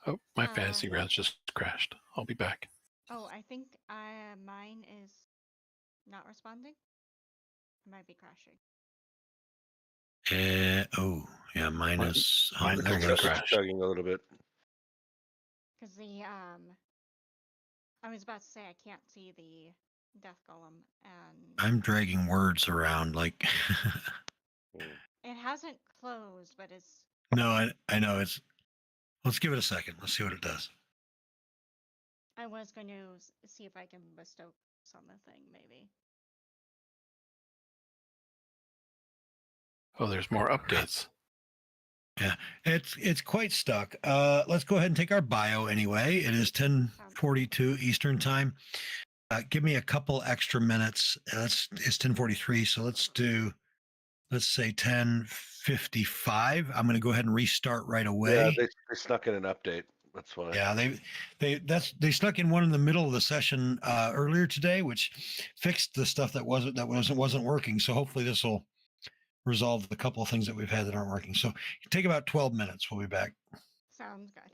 Speaker 1: Oh, my fantasy rounds just crashed. I'll be back.
Speaker 2: Oh, I think mine is not responding. It might be crashing.
Speaker 3: Mine
Speaker 1: Mine-
Speaker 3: is.
Speaker 1: mine
Speaker 3: There it
Speaker 1: also
Speaker 3: goes.
Speaker 1: crashed.
Speaker 4: Chugging a little bit.
Speaker 2: Because the I was about to say I can't see the death golem, and
Speaker 3: I'm dragging words around like.
Speaker 2: it hasn't closed, but it's
Speaker 3: No, I know it's. Let's give it a second. Let's see what it does.
Speaker 2: I was going to see if I can bestow on the thing, maybe.
Speaker 1: Oh, there's more updates.
Speaker 3: It's quite stuck. Let's go ahead and take our bio anyway. It is 10:42 Eastern time. Give me a couple extra minutes. It's 10:43, so let's say 10:55. I'm going to go ahead and restart right away.
Speaker 4: Yeah, they stuck in an update. That's why.
Speaker 3: Yeah, they stuck in one in the middle of the session earlier today, which fixed the stuff that wasn't working. So hopefully this will resolve the couple of things that we've had that aren't working. So take about 12 minutes. We'll be back.
Speaker 2: Sounds good.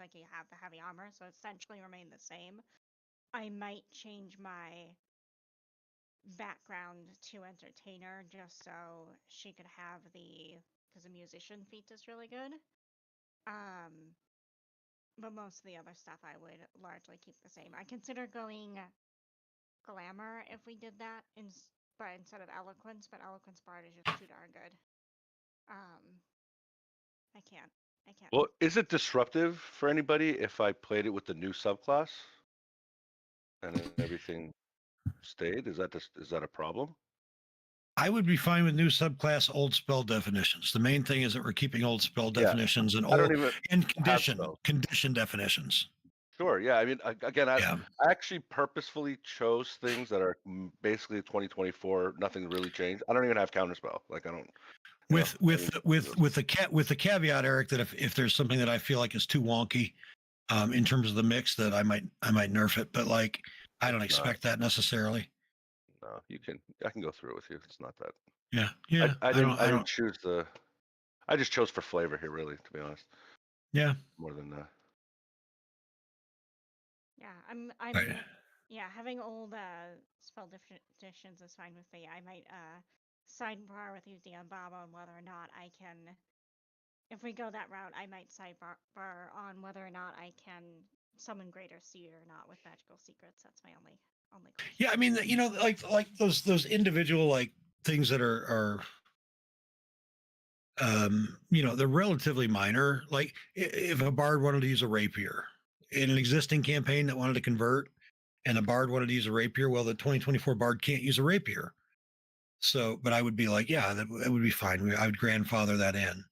Speaker 2: like you have the heavy armor, so essentially remain the same. I might change my background to entertainer just so she could have because the musician feat is really good. But most of the other stuff I would largely keep the same. I consider going glamour if we did that, but instead of eloquence, but eloquence bard is just too darn good. I can't.
Speaker 4: Well, is it disruptive for anybody if I played it with the new subclass and then everything stayed? Is that a problem?
Speaker 3: I would be fine with new subclass, old spell definitions. The main thing is that we're keeping old spell
Speaker 4: Yeah.
Speaker 3: definitions and
Speaker 4: I don't
Speaker 3: old
Speaker 4: even
Speaker 3: and
Speaker 4: have spells.
Speaker 3: condition definitions.
Speaker 4: Sure. Yeah. I mean, again, I
Speaker 3: Yeah.
Speaker 4: actually purposefully chose things that are basically 2024. Nothing really changed. I don't even have counterspell. Like I don't.
Speaker 3: With the caveat, Eric, that if there's something that I feel like is too wonky, in terms of the mix, that I might nerf it. But like, I don't expect that necessarily.
Speaker 4: No, I can go through it with you. It's not that.
Speaker 3: Yeah. Yeah.
Speaker 4: I didn't choose I just chose for flavor here, really, to be honest.
Speaker 3: Yeah.
Speaker 4: More than
Speaker 2: Yeah, I'm
Speaker 3: Right.
Speaker 2: yeah, having old spell definitions is fine with me. I might sidebar with you, Dan Bob, on whether or not I can. If we go that route, I might sidebar on whether or not I can summon Greater Seed or not with magical secrets. That's my only question.
Speaker 3: Yeah, I mean, like those individual like things that are they're relatively minor. Like if a bard wanted to use a rapier in an existing campaign that wanted to convert, and a bard wanted to use a rapier, well, the 2024 bard can't use a rapier. So, but I would be like, yeah, that would be fine. I would grandfather that in.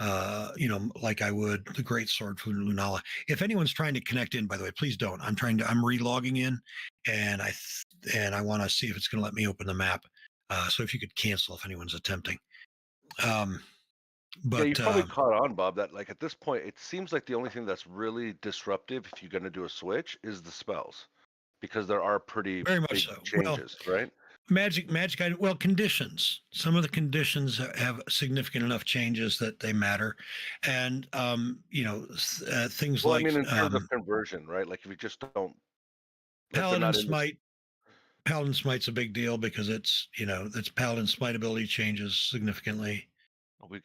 Speaker 3: Like I would the great sword from Lunala. If anyone's trying to connect in, by the way, please don't. I'm relogging in, and I want to see if it's going to let me open the map. So if you could cancel if anyone's attempting. But
Speaker 4: yeah, you probably caught on, Bob, that like at this point, it seems like the only thing that's really disruptive if you're going to do a switch is the spells, because there are pretty
Speaker 3: very much
Speaker 4: big
Speaker 3: so.
Speaker 4: changes, right?
Speaker 3: Magic conditions. Some of the conditions have significant enough changes that they matter, and things
Speaker 4: Well,
Speaker 3: like
Speaker 4: I mean, in terms of conversion, right? Like if you just don't. Like
Speaker 3: Paladin Smite. Paladin Smite's a big deal because it's Paladin Smite ability changes significantly.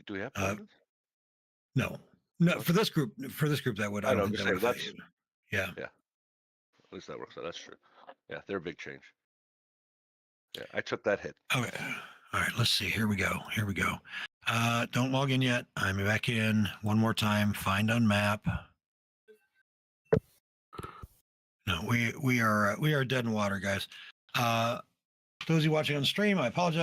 Speaker 4: Do we have paladins?
Speaker 3: No, for this group that would. I don't think that would affect you. Yeah.
Speaker 4: At least that works out. That's true. Yeah, they're a big change. Yeah, I took that hit.
Speaker 3: Okay. All right. Let's see. Here we go. Don't log in yet. I'm back in one more time. Find on map. No, we are dead in water, guys. Those of you watching on stream, I apologize.